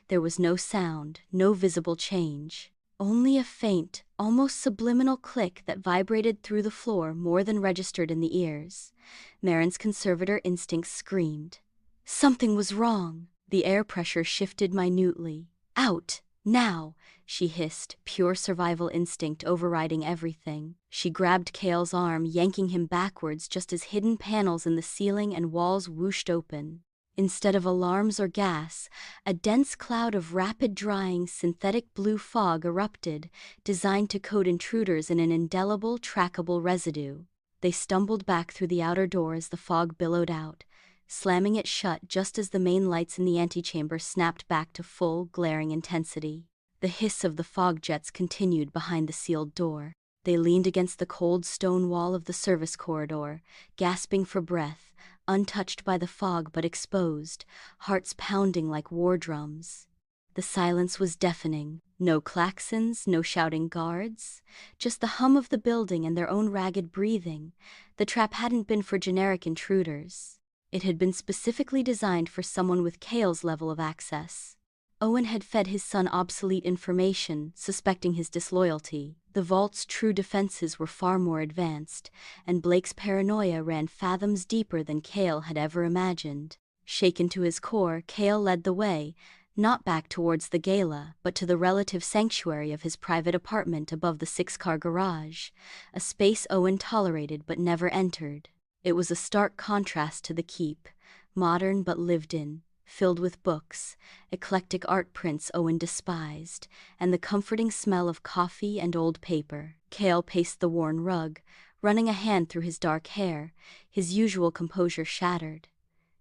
There was no sound, no visible change. Only a faint, almost subliminal click that vibrated through the floor more than registered in the ears. Marin's conservator instincts screamed. Something was wrong. The air pressure shifted minutely. "Out! Now!" she hissed, pure survival instinct overriding everything. She grabbed Kael's arm, yanking him backwards just as hidden panels in the ceiling and walls whooshed open. Instead of alarms or gas, a dense cloud of rapid-drying synthetic blue fog erupted, designed to coat intruders in an indelible, trackable residue. They stumbled back through the outer door as the fog billowed out, slamming it shut just as the main lights in the antechamber snapped back to full, glaring intensity. The hiss of the fog jets continued behind the sealed door. They leaned against the cold stone wall of the service corridor, gasping for breath, untouched by the fog but exposed, hearts pounding like war drums. The silence was deafening. No klaxons, no shouting guards, just the hum of the building and their own ragged breathing. The trap hadn't been for generic intruders. It had been specifically designed for someone with Kael's level of access. Owen had fed his son obsolete information, suspecting his disloyalty. The vault's true defenses were far more advanced, and Blake's paranoia ran fathoms deeper than Kael had ever imagined. Shaken to his core, Kael led the way, not back towards the gala, but to the relative sanctuary of his private apartment above the 6-car garage, a space Owen tolerated but never entered. It was a stark contrast to the keep, modern but lived in, filled with books, eclectic art prints Owen despised, and the comforting smell of coffee and old paper. Kael paced the worn rug, running a hand through his dark hair, his usual composure shattered.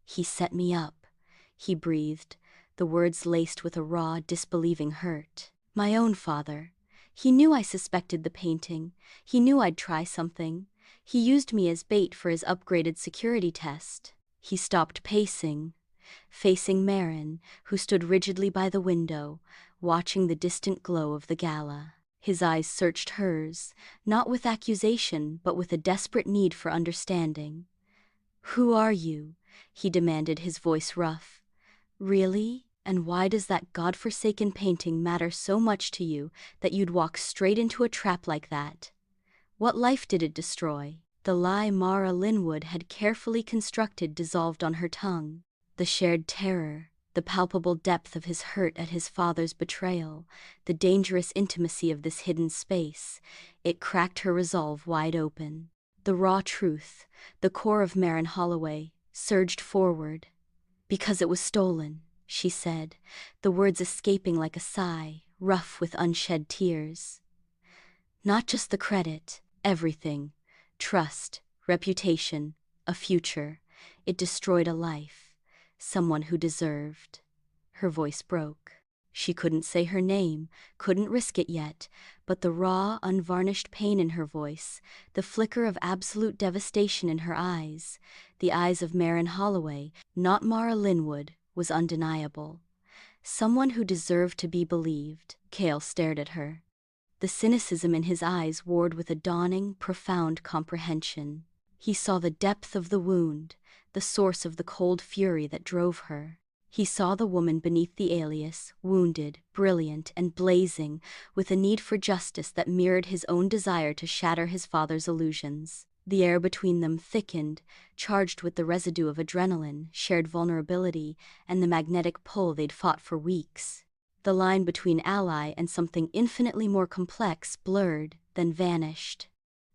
"He set me up," he breathed, the words laced with a raw, disbelieving hurt. "My own father. He knew I suspected the painting. He knew I'd try something. He used me as bait for his upgraded security test." He stopped pacing, facing Marin, who stood rigidly by the window, watching the distant glow of the gala. His eyes searched hers, not with accusation, but with a desperate need for understanding. "Who are you?" he demanded, his voice rough. "Really? And why does that godforsaken painting matter so much to you that you'd walk straight into a trap like that? What life did it destroy?" The lie Mara Linwood had carefully constructed dissolved on her tongue. The shared terror, the palpable depth of his hurt at his father's betrayal, the dangerous intimacy of this hidden space, it cracked her resolve wide open. The raw truth, the core of Marin Holloway, surged forward. "Because it was stolen," she said, the words escaping like a sigh, rough with unshed tears. "Not just the credit, everything. Trust, reputation, a future. It destroyed a life. Someone who deserved." Her voice broke. She couldn't say her name, couldn't risk it yet, but the raw, unvarnished pain in her voice, the flicker of absolute devastation in her eyes, the eyes of Marin Holloway, not Mara Linwood, was undeniable. Someone who deserved to be believed. Kael stared at her. The cynicism in his eyes warred with a dawning, profound comprehension. He saw the depth of the wound, the source of the cold fury that drove her. He saw the woman beneath the alias, wounded, brilliant, and blazing, with a need for justice that mirrored his own desire to shatter his father's illusions. The air between them thickened, charged with the residue of adrenaline, shared vulnerability, and the magnetic pull they'd fought for weeks. The line between ally and something infinitely more complex blurred, then vanished.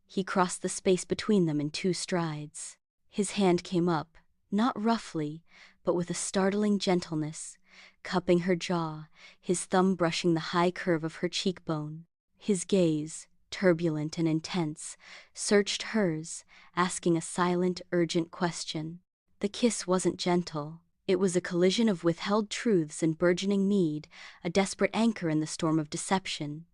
He crossed the space between them in 2 strides. His hand came up, not roughly, but with a startling gentleness, cupping her jaw, his thumb brushing the high curve of her cheekbone. His gaze, turbulent and intense, searched hers, asking a silent, urgent question. The kiss wasn't gentle. It was a collision of withheld truths and burgeoning need, a desperate anchor in the storm of deception.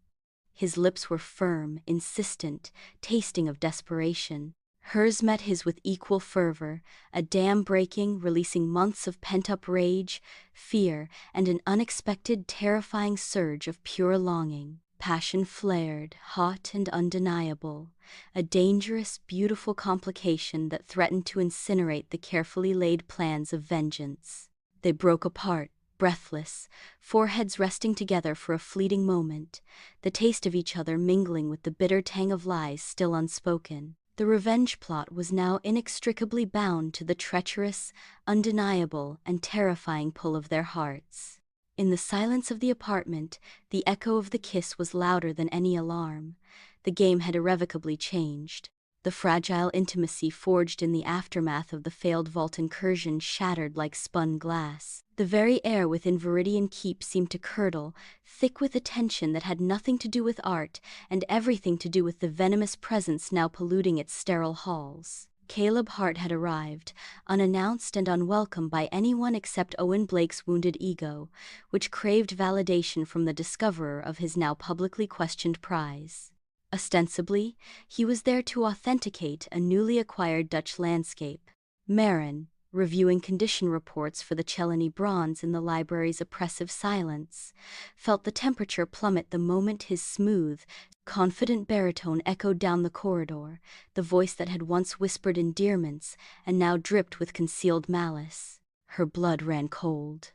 His lips were firm, insistent, tasting of desperation. Hers met his with equal fervor, a dam breaking, releasing months of pent-up rage, fear, and an unexpected, terrifying surge of pure longing. Passion flared, hot and undeniable, a dangerous, beautiful complication that threatened to incinerate the carefully laid plans of vengeance. They broke apart, breathless, foreheads resting together for a fleeting moment, the taste of each other mingling with the bitter tang of lies still unspoken. The revenge plot was now inextricably bound to the treacherous, undeniable, and terrifying pull of their hearts. In the silence of the apartment, the echo of the kiss was louder than any alarm. The game had irrevocably changed. The fragile intimacy forged in the aftermath of the failed vault incursion shattered like spun glass. The very air within Viridian Keep seemed to curdle, thick with a tension that had nothing to do with art and everything to do with the venomous presence now polluting its sterile halls. Caleb Hart had arrived, unannounced and unwelcome by anyone except Owen Blake's wounded ego, which craved validation from the discoverer of his now publicly questioned prize. Ostensibly, he was there to authenticate a newly acquired Dutch landscape. Marin, reviewing condition reports for the Chelony bronze in the library's oppressive silence, felt the temperature plummet the moment his smooth, confident baritone echoed down the corridor, the voice that had once whispered endearments and now dripped with concealed malice. Her blood ran cold.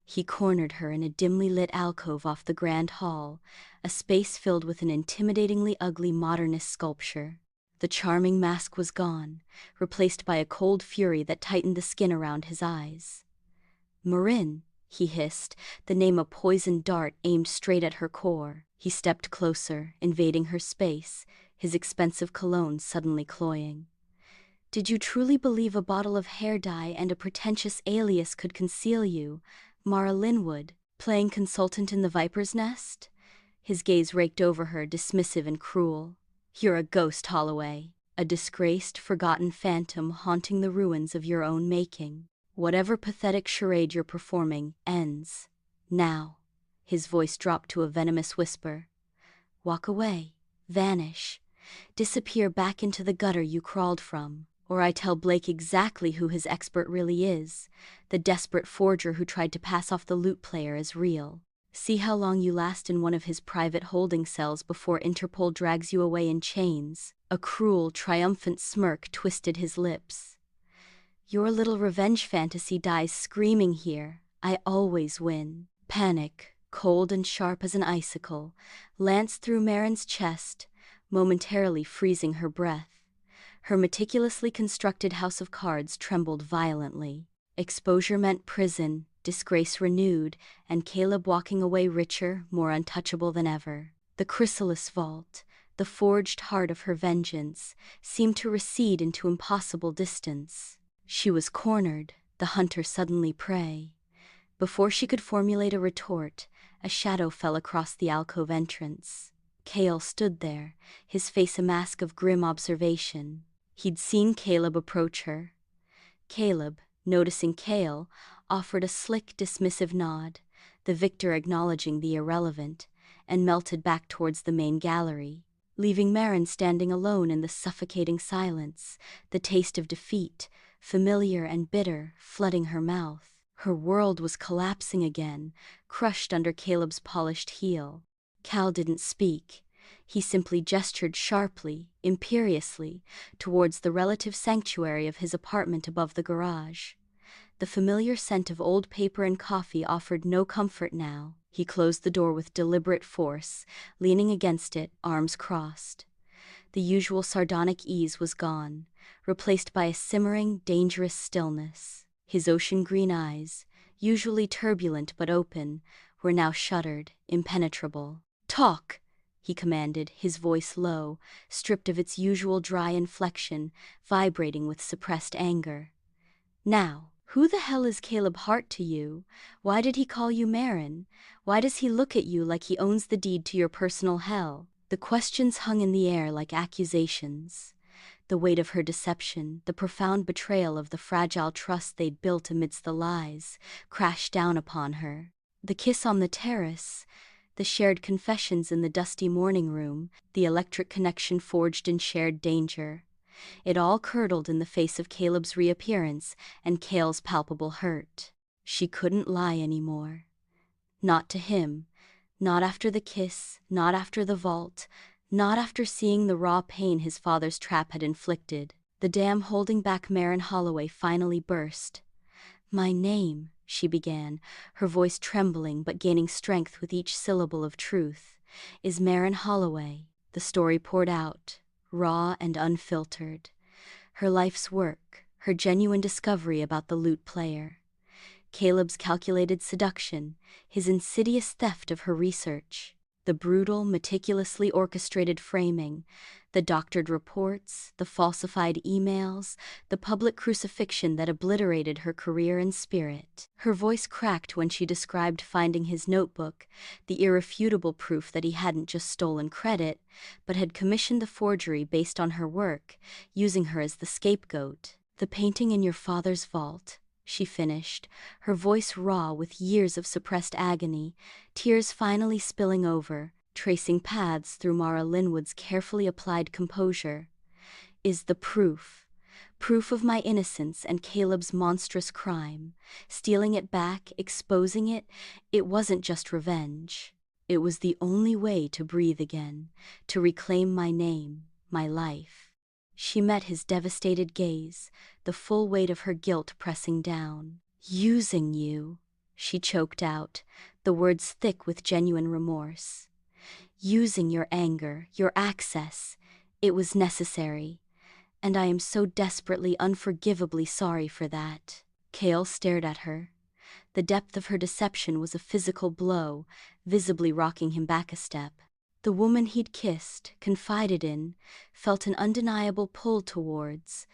He cornered her in a dimly lit alcove off the grand hall, a space filled with an intimidatingly ugly modernist sculpture. The charming mask was gone, replaced by a cold fury that tightened the skin around his eyes. "Marin," he hissed, the name a poisoned dart aimed straight at her core. He stepped closer, invading her space, his expensive cologne suddenly cloying. "Did you truly believe a bottle of hair dye and a pretentious alias could conceal you, Mara Linwood, playing consultant in the Viper's Nest?" His gaze raked over her, dismissive and cruel. "You're a ghost, Holloway, a disgraced, forgotten phantom haunting the ruins of your own making. Whatever pathetic charade you're performing ends now." His voice dropped to a venomous whisper. "Walk away, vanish, disappear back into the gutter you crawled from. Or I tell Blake exactly who his expert really is, the desperate forger who tried to pass off the loot player as real. See how long you last in one of his private holding cells before Interpol drags you away in chains." A cruel, triumphant smirk twisted his lips. "Your little revenge fantasy dies screaming here. I always win." Panic, cold and sharp as an icicle, lanced through Marin's chest, momentarily freezing her breath. Her meticulously constructed house of cards trembled violently. Exposure meant prison, disgrace renewed, and Caleb walking away richer, more untouchable than ever. The chrysalis vault, the forged heart of her vengeance, seemed to recede into impossible distance. She was cornered, the hunter suddenly prey. Before she could formulate a retort, a shadow fell across the alcove entrance. Kael stood there, his face a mask of grim observation. He'd seen Caleb approach her. Caleb, noticing Kael, offered a slick, dismissive nod, the victor acknowledging the irrelevant, and melted back towards the main gallery, leaving Marin standing alone in the suffocating silence, the taste of defeat, familiar and bitter, flooding her mouth. Her world was collapsing again, crushed under Caleb's polished heel. Kael didn't speak. He simply gestured sharply, imperiously, towards the relative sanctuary of his apartment above the garage. The familiar scent of old paper and coffee offered no comfort now. He closed the door with deliberate force, leaning against it, arms crossed. The usual sardonic ease was gone, replaced by a simmering, dangerous stillness. His ocean-green eyes, usually turbulent but open, were now shuttered, impenetrable. "Talk!" he commanded, his voice low, stripped of its usual dry inflection, vibrating with suppressed anger. "Now, who the hell is Caleb Hart to you? Why did he call you Marin? Why does he look at you like he owns the deed to your personal hell?" The questions hung in the air like accusations. The weight of her deception, the profound betrayal of the fragile trust they'd built amidst the lies, crashed down upon her. The kiss on the terrace, the shared confessions in the dusty morning room, the electric connection forged in shared danger. It all curdled in the face of Caleb's reappearance and Kael's palpable hurt. She couldn't lie anymore. Not to him. Not after the kiss, not after the vault, not after seeing the raw pain his father's trap had inflicted. The dam holding back Marin Holloway finally burst. "My name," she began, her voice trembling but gaining strength with each syllable of truth, "is Marin Holloway." The story poured out, raw and unfiltered. Her life's work, her genuine discovery about the lute player. Caleb's calculated seduction, his insidious theft of her research. The brutal, meticulously orchestrated framing, the doctored reports, the falsified emails, the public crucifixion that obliterated her career and spirit. Her voice cracked when she described finding his notebook, the irrefutable proof that he hadn't just stolen credit, but had commissioned the forgery based on her work, using her as the scapegoat. "The painting in your father's vault," she finished, her voice raw with years of suppressed agony, tears finally spilling over, tracing paths through Mara Linwood's carefully applied composure, "is the proof. Proof of my innocence and Caleb's monstrous crime. Stealing it back, exposing it, it wasn't just revenge. It was the only way to breathe again, to reclaim my name, my life." She met his devastated gaze, the full weight of her guilt pressing down. "Using you," she choked out, the words thick with genuine remorse. "Using your anger, your access. It was necessary. And I am so desperately, unforgivably sorry for that." Kael stared at her. The depth of her deception was a physical blow, visibly rocking him back a step. The woman he'd kissed, confided in, felt an undeniable pull towards,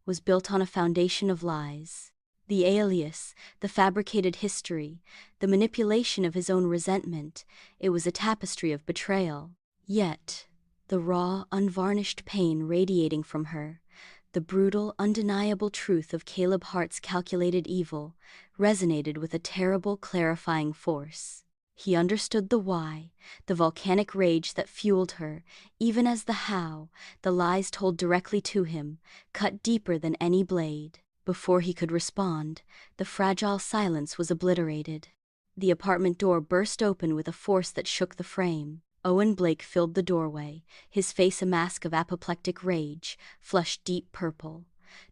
was built on a foundation of lies. The alias, the fabricated history, the manipulation of his own resentment, it was a tapestry of betrayal. Yet, the raw, unvarnished pain radiating from her, the brutal, undeniable truth of Caleb Hart's calculated evil, resonated with a terrible, clarifying force. He understood the why, the volcanic rage that fueled her, even as the how, the lies told directly to him, cut deeper than any blade. Before he could respond, the fragile silence was obliterated. The apartment door burst open with a force that shook the frame. Owen Blake filled the doorway, his face a mask of apoplectic rage, flushed deep purple.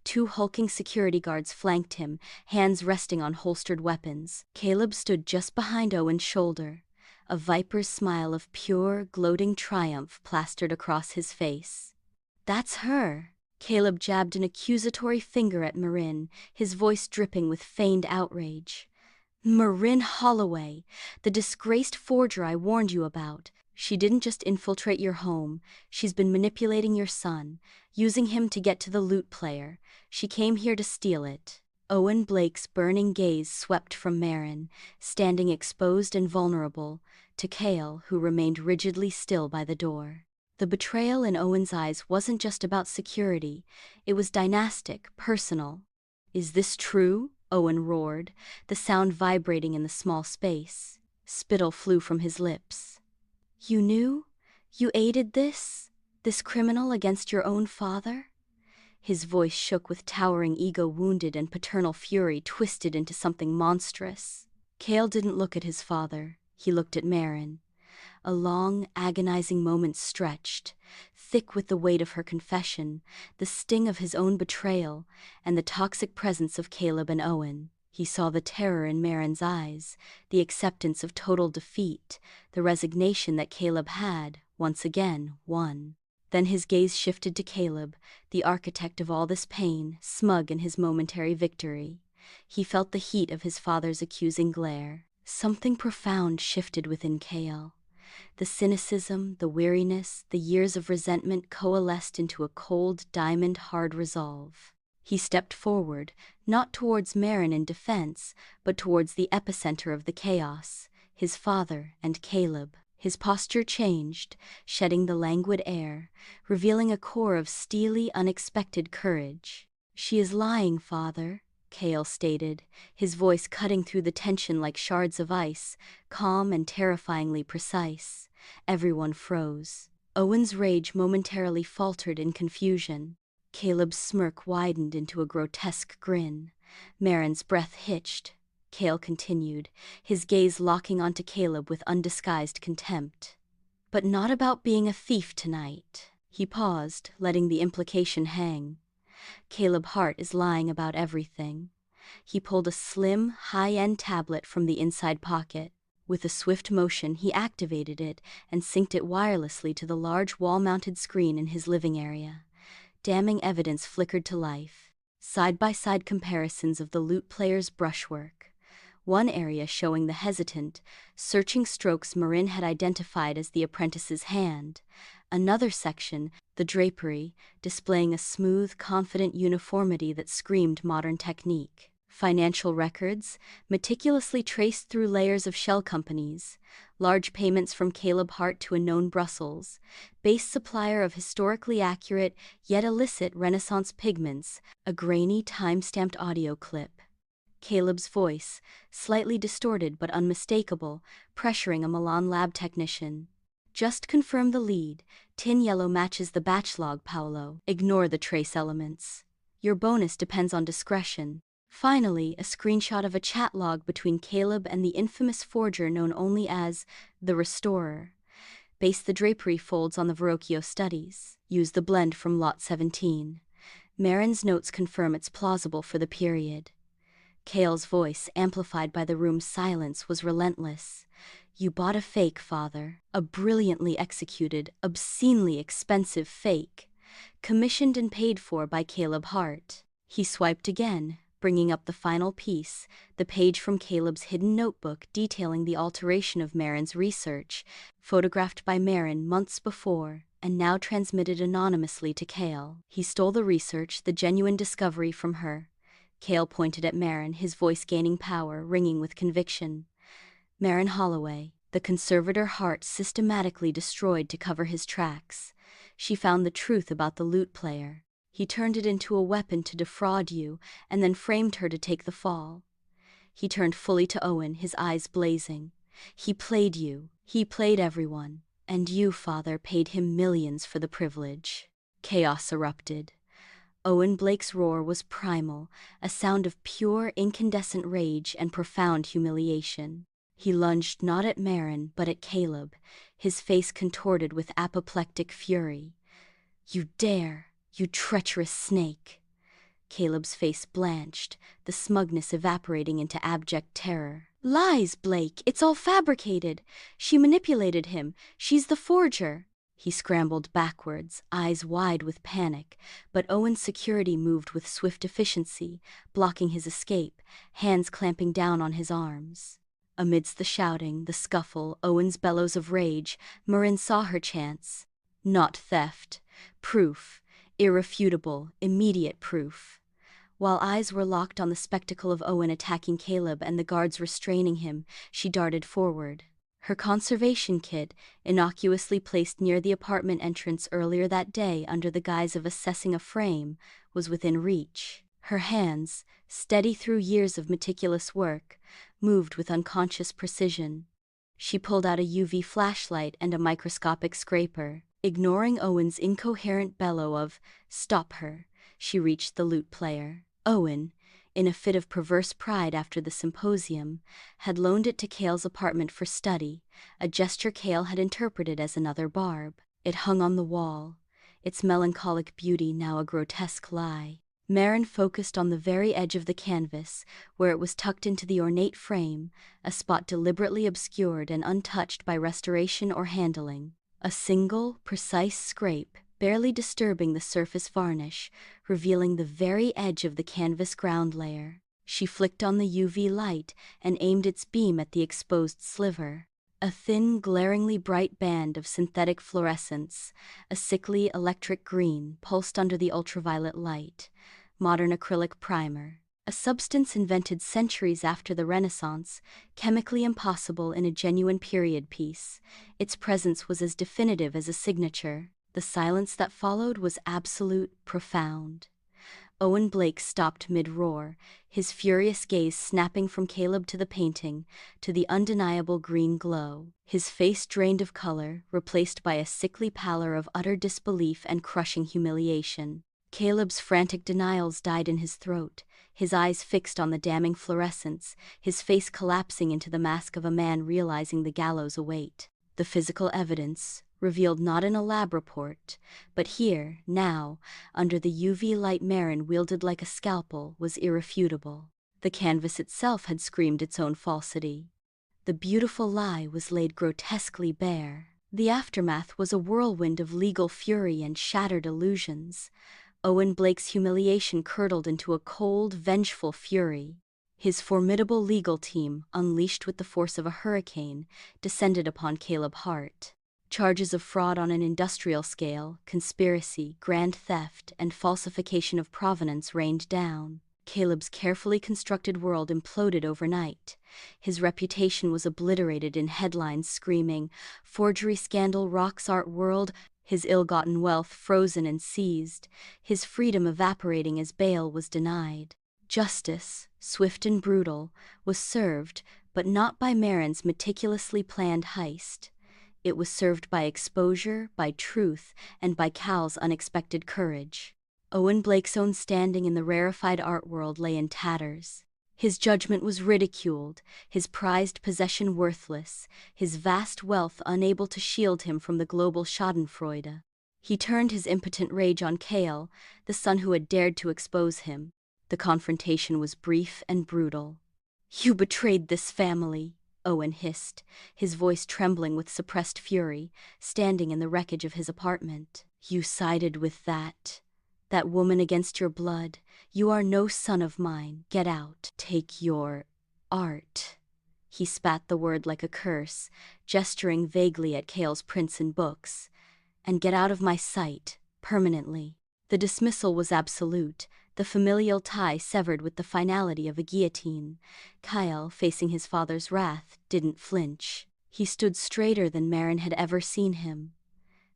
Two hulking security guards flanked him, hands resting on holstered weapons. Caleb stood just behind Owen's shoulder, a viper's smile of pure, gloating triumph plastered across his face. "That's her," Caleb jabbed an accusatory finger at Marin, his voice dripping with feigned outrage. Marin Holloway, the disgraced forger I warned you about. She didn't just infiltrate your home, she's been manipulating your son, using him to get to the loot player. She came here to steal it. Owen Blake's burning gaze swept from Marin, standing exposed and vulnerable, to Kael, who remained rigidly still by the door. The betrayal in Owen's eyes wasn't just about security, it was dynastic, personal. Is this true? Owen roared, the sound vibrating in the small space. Spittle flew from his lips. You knew? You aided this? This criminal against your own father? His voice shook with towering ego wounded and paternal fury twisted into something monstrous. Kael didn't look at his father, he looked at Marin. A long, agonizing moment stretched, thick with the weight of her confession, the sting of his own betrayal, and the toxic presence of Caleb and Owen. He saw the terror in Marin's eyes, the acceptance of total defeat, the resignation that Caleb had, once again, won. Then his gaze shifted to Caleb, the architect of all this pain, smug in his momentary victory. He felt the heat of his father's accusing glare. Something profound shifted within Kael. The cynicism, the weariness, the years of resentment coalesced into a cold, diamond-hard resolve. He stepped forward, not towards Marin in defense, but towards the epicenter of the chaos, his father and Caleb. His posture changed, shedding the languid air, revealing a core of steely, unexpected courage. She is lying, father, Kael stated, his voice cutting through the tension like shards of ice, calm and terrifyingly precise. Everyone froze. Owen's rage momentarily faltered in confusion. Caleb's smirk widened into a grotesque grin. Marin's breath hitched. Kael continued, his gaze locking onto Caleb with undisguised contempt. But not about being a thief tonight. He paused, letting the implication hang. Caleb Hart is lying about everything. He pulled a slim, high-end tablet from the inside pocket. With a swift motion, he activated it and synced it wirelessly to the large wall-mounted screen in his living area. Damning evidence flickered to life. Side-by-side comparisons of the loot player's brushwork. One area showing the hesitant, searching strokes Marin had identified as the apprentice's hand. Another section, the drapery, displaying a smooth, confident uniformity that screamed modern technique. Financial records, meticulously traced through layers of shell companies, large payments from Caleb Hart to a known Brussels, base supplier of historically accurate yet illicit Renaissance pigments, a grainy time-stamped audio clip. Caleb's voice, slightly distorted but unmistakable, pressuring a Milan lab technician. Just confirm the lead. Tin yellow matches the batch log, Paolo. Ignore the trace elements. Your bonus depends on discretion. Finally, a screenshot of a chat log between Caleb and the infamous forger known only as the Restorer. Base the drapery folds on the Verrocchio studies. Use the blend from Lot 17. Marin's notes confirm it's plausible for the period. Kael's voice, amplified by the room's silence, was relentless. You bought a fake, father. A brilliantly executed, obscenely expensive fake. Commissioned and paid for by Caleb Hart. He swiped again, bringing up the final piece, the page from Caleb's hidden notebook detailing the alteration of Marin's research, photographed by Marin months before, and now transmitted anonymously to Kael. He stole the research, the genuine discovery, from her. Kael pointed at Marin, his voice gaining power, ringing with conviction. Marin Holloway, the conservator Hart systematically destroyed to cover his tracks. She found the truth about the loot player. He turned it into a weapon to defraud you, and then framed her to take the fall. He turned fully to Owen, his eyes blazing. He played you. He played everyone. And you, father, paid him millions for the privilege. Chaos erupted. Owen Blake's roar was primal, a sound of pure, incandescent rage and profound humiliation. He lunged not at Marin, but at Caleb, his face contorted with apoplectic fury. You dare, you treacherous snake! Caleb's face blanched, the smugness evaporating into abject terror. Lies, Blake! It's all fabricated! She manipulated him. She's the forger! He scrambled backwards, eyes wide with panic, but Owen's security moved with swift efficiency, blocking his escape, hands clamping down on his arms. Amidst the shouting, the scuffle, Owen's bellows of rage, Marin saw her chance. Not theft. Proof. Irrefutable, immediate proof. While eyes were locked on the spectacle of Owen attacking Caleb and the guards restraining him, she darted forward. Her conservation kit, innocuously placed near the apartment entrance earlier that day under the guise of assessing a frame, was within reach. Her hands, steady through years of meticulous work, moved with unconscious precision. She pulled out a UV flashlight and a microscopic scraper. Ignoring Owen's incoherent bellow of, "Stop her," she reached the lute player. Owen, in a fit of perverse pride after the symposium, had loaned it to Kael's apartment for study, a gesture Kael had interpreted as another barb. It hung on the wall, its melancholic beauty now a grotesque lie. Marin focused on the very edge of the canvas, where it was tucked into the ornate frame, a spot deliberately obscured and untouched by restoration or handling. A single, precise scrape, barely disturbing the surface varnish, revealing the very edge of the canvas ground layer. She flicked on the UV light and aimed its beam at the exposed sliver. A thin, glaringly bright band of synthetic fluorescence, a sickly electric green, pulsed under the ultraviolet light. Modern acrylic primer. A substance invented centuries after the Renaissance, chemically impossible in a genuine period piece. Its presence was as definitive as a signature. The silence that followed was absolute, profound. Owen Blake stopped mid-roar, his furious gaze snapping from Caleb to the painting, to the undeniable green glow. His face drained of color, replaced by a sickly pallor of utter disbelief and crushing humiliation. Caleb's frantic denials died in his throat, his eyes fixed on the damning fluorescence, his face collapsing into the mask of a man realizing the gallows await. The physical evidence, revealed not in a lab report, but here, now, under the UV light Marin wielded like a scalpel, was irrefutable. The canvas itself had screamed its own falsity. The beautiful lie was laid grotesquely bare. The aftermath was a whirlwind of legal fury and shattered illusions. Owen Blake's humiliation curdled into a cold, vengeful fury. His formidable legal team, unleashed with the force of a hurricane, descended upon Caleb Hart. Charges of fraud on an industrial scale, conspiracy, grand theft, and falsification of provenance rained down. Caleb's carefully constructed world imploded overnight. His reputation was obliterated in headlines screaming, "Forgery scandal rocks art world," his ill-gotten wealth frozen and seized, his freedom evaporating as bail was denied. Justice, swift and brutal, was served, but not by Marin's meticulously planned heist. It was served by exposure, by truth, and by Kael's unexpected courage. Owen Blake's own standing in the rarefied art world lay in tatters. His judgment was ridiculed, his prized possession worthless, his vast wealth unable to shield him from the global schadenfreude. He turned his impotent rage on Kael, the son who had dared to expose him. The confrontation was brief and brutal. "You betrayed this family," Owen hissed, his voice trembling with suppressed fury, standing in the wreckage of his apartment. "You sided with that woman against your blood. You are no son of mine. Get out. Take your art." He spat the word like a curse, gesturing vaguely at Kael's prints and books. "And get out of my sight, permanently." The dismissal was absolute, the familial tie severed with the finality of a guillotine. Kael, facing his father's wrath, didn't flinch. He stood straighter than Marin had ever seen him.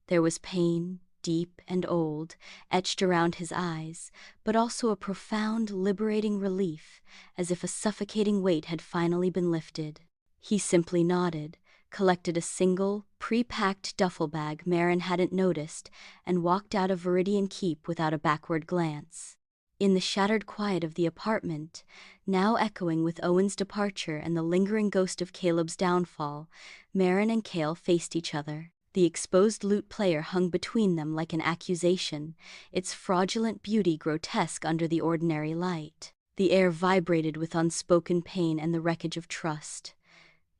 There was pain, deep and old, etched around his eyes, but also a profound, liberating relief, as if a suffocating weight had finally been lifted. He simply nodded, collected a single, pre-packed duffel bag Marin hadn't noticed, and walked out of Viridian Keep without a backward glance. In the shattered quiet of the apartment, now echoing with Owen's departure and the lingering ghost of Caleb's downfall, Marin and Kael faced each other. The exposed lute player hung between them like an accusation, its fraudulent beauty grotesque under the ordinary light. The air vibrated with unspoken pain and the wreckage of trust.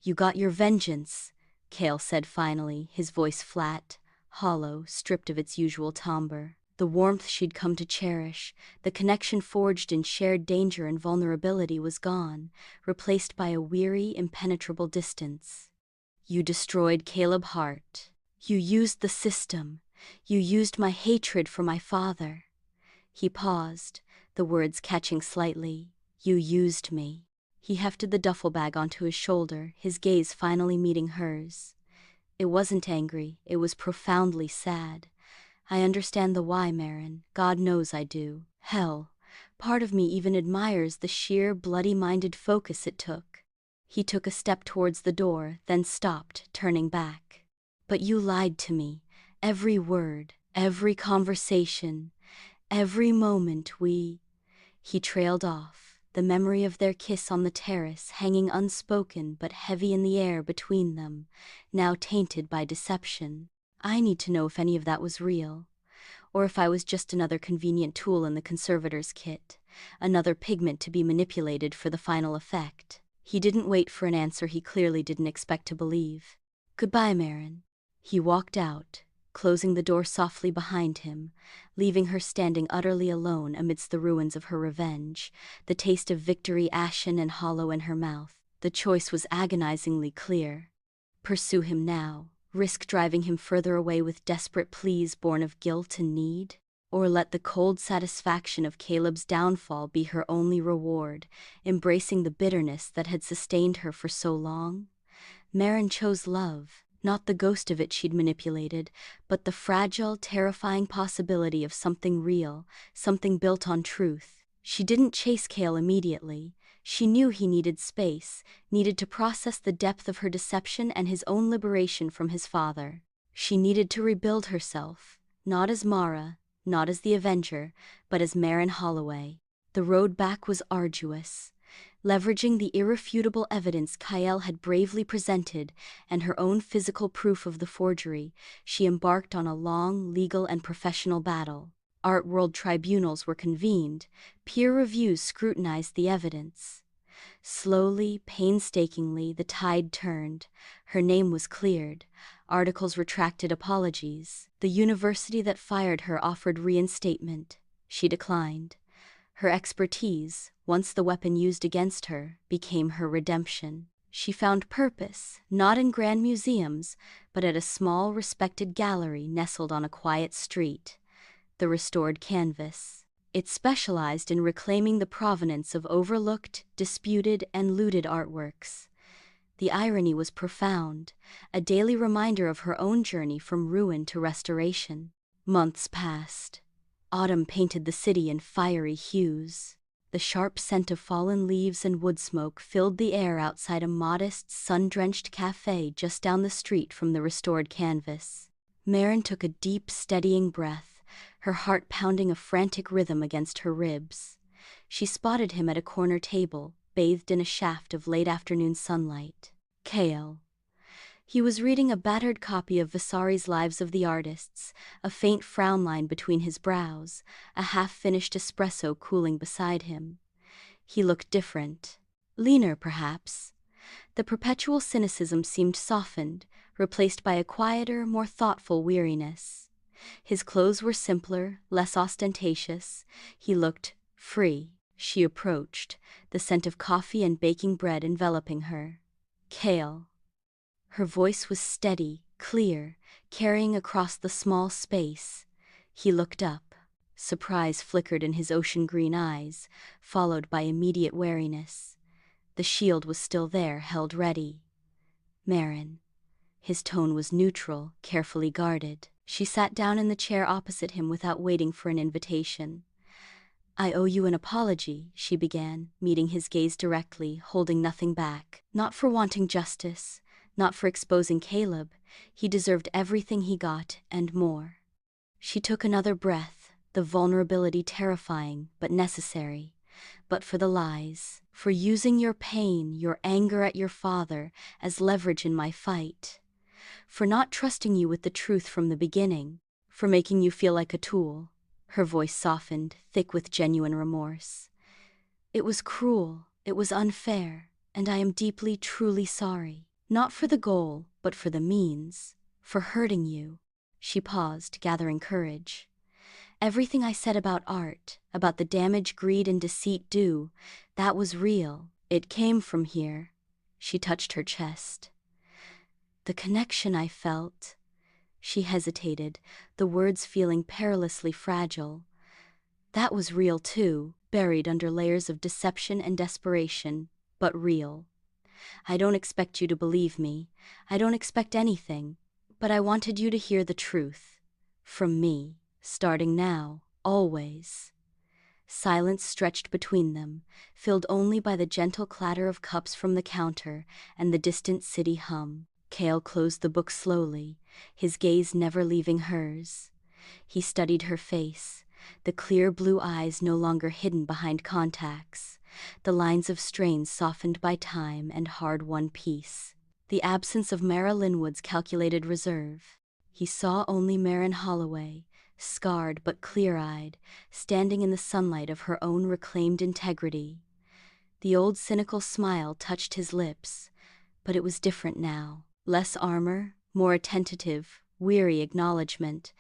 "You got your vengeance," Kael said finally, his voice flat, hollow, stripped of its usual timbre. The warmth she'd come to cherish, the connection forged in shared danger and vulnerability was gone, replaced by a weary, impenetrable distance. You destroyed Caleb Hart. You used the system. You used my hatred for my father. He paused, the words catching slightly. You used me. He hefted the duffel bag onto his shoulder, his gaze finally meeting hers. It wasn't angry, it was profoundly sad. I understand the why, Marin. God knows I do. Hell, part of me even admires the sheer, bloody-minded focus it took. He took a step towards the door, then stopped, turning back. But you lied to me. Every word, every conversation, every moment He trailed off, the memory of their kiss on the terrace hanging unspoken but heavy in the air between them, now tainted by deception. I need to know if any of that was real, or if I was just another convenient tool in the conservator's kit, another pigment to be manipulated for the final effect. He didn't wait for an answer he clearly didn't expect to believe. Goodbye, Marin. He walked out, closing the door softly behind him, leaving her standing utterly alone amidst the ruins of her revenge, the taste of victory ashen and hollow in her mouth. The choice was agonizingly clear. Pursue him now, risk driving him further away with desperate pleas born of guilt and need, or let the cold satisfaction of Caleb's downfall be her only reward, embracing the bitterness that had sustained her for so long. Marin chose love, not the ghost of it she'd manipulated, but the fragile, terrifying possibility of something real, something built on truth. She didn't chase Kael immediately. She knew he needed space, needed to process the depth of her deception and his own liberation from his father. She needed to rebuild herself, not as Mara, not as the Avenger, but as Marin Holloway. The road back was arduous. Leveraging the irrefutable evidence Kael had bravely presented and her own physical proof of the forgery, she embarked on a long, legal and professional battle. Art world tribunals were convened, peer reviews scrutinized the evidence. Slowly, painstakingly, the tide turned. Her name was cleared. Articles retracted apologies. The university that fired her offered reinstatement. She declined. Her expertise, once the weapon used against her, became her redemption. She found purpose, not in grand museums, but at a small, respected gallery nestled on a quiet street. The Restored Canvas. It specialized in reclaiming the provenance of overlooked, disputed, and looted artworks. The irony was profound, a daily reminder of her own journey from ruin to restoration. Months passed. Autumn painted the city in fiery hues. The sharp scent of fallen leaves and wood smoke filled the air outside a modest, sun-drenched cafe just down the street from the Restored Canvas. Marin took a deep, steadying breath, her heart pounding a frantic rhythm against her ribs. She spotted him at a corner table, bathed in a shaft of late-afternoon sunlight. Kael. He was reading a battered copy of Vasari's Lives of the Artists, a faint frown line between his brows, a half-finished espresso cooling beside him. He looked different. Leaner, perhaps. The perpetual cynicism seemed softened, replaced by a quieter, more thoughtful weariness. His clothes were simpler, less ostentatious. He looked free. She approached, the scent of coffee and baking bread enveloping her. Kael. Her voice was steady, clear, carrying across the small space. He looked up. Surprise flickered in his ocean-green eyes, followed by immediate wariness. The shield was still there, held ready. Marin. His tone was neutral, carefully guarded. She sat down in the chair opposite him without waiting for an invitation. I owe you an apology, she began, meeting his gaze directly, holding nothing back. Not for wanting justice, not for exposing Caleb. He deserved everything he got, and more. She took another breath, the vulnerability terrifying, but necessary. But for the lies, for using your pain, your anger at your father, as leverage in my fight. For not trusting you with the truth from the beginning. For making you feel like a tool. Her voice softened, thick with genuine remorse. It was cruel, it was unfair, and I am deeply, truly sorry. Not for the goal, but for the means. For hurting you. She paused, gathering courage. Everything I said about art, about the damage greed and deceit do, that was real. It came from here. She touched her chest. The connection I felt. She hesitated, the words feeling perilously fragile. That was real too, buried under layers of deception and desperation, but real. I don't expect you to believe me. I don't expect anything. But I wanted you to hear the truth. From me. Starting now. Always. Silence stretched between them, filled only by the gentle clatter of cups from the counter and the distant city hum. Kael closed the book slowly, his gaze never leaving hers. He studied her face, the clear blue eyes no longer hidden behind contacts, the lines of strain softened by time and hard-won peace, the absence of Mara Linwood's calculated reserve. He saw only Marin Holloway, scarred but clear-eyed, standing in the sunlight of her own reclaimed integrity. The old cynical smile touched his lips, but it was different now. Less armor, more a tentative, weary acknowledgement.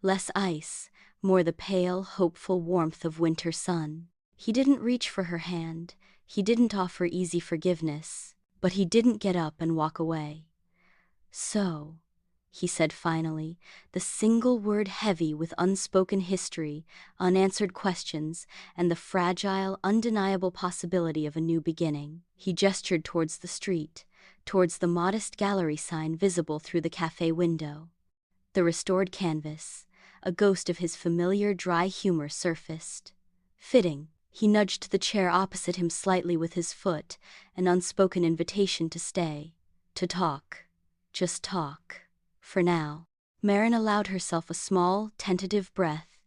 Less ice, more the pale, hopeful warmth of winter sun. He didn't reach for her hand, he didn't offer easy forgiveness, but he didn't get up and walk away. So, he said finally, the single word heavy with unspoken history, unanswered questions, and the fragile, undeniable possibility of a new beginning. He gestured towards the street, towards the modest gallery sign visible through the cafe window. The restored canvas, a ghost of his familiar dry humor, surfaced. Fitting. He nudged the chair opposite him slightly with his foot, an unspoken invitation to stay, to talk. Just talk. For now. Marin allowed herself a small, tentative breath,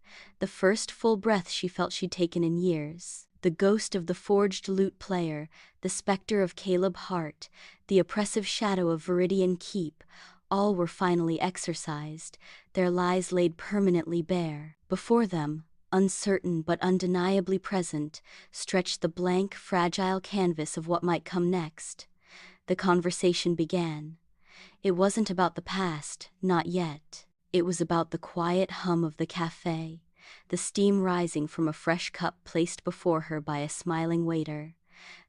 the first full breath she felt she'd taken in years. The ghost of the forged lute player, the specter of Caleb Hart, the oppressive shadow of Viridian Keep, all were finally exorcised, their lies laid permanently bare. Before them, uncertain but undeniably present, stretched the blank, fragile canvas of what might come next. The conversation began. It wasn't about the past, not yet. It was about the quiet hum of the cafe, the steam rising from a fresh cup placed before her by a smiling waiter,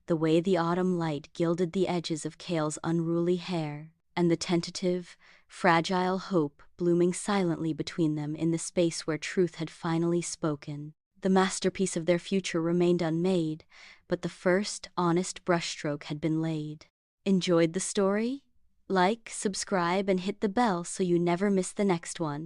the way the autumn light gilded the edges of Kael's unruly hair, and the tentative, fragile hope blooming silently between them in the space where truth had finally spoken. The masterpiece of their future remained unmade, but the first honest brushstroke had been laid. Enjoyed the story? Like, subscribe, and hit the bell so you never miss the next one.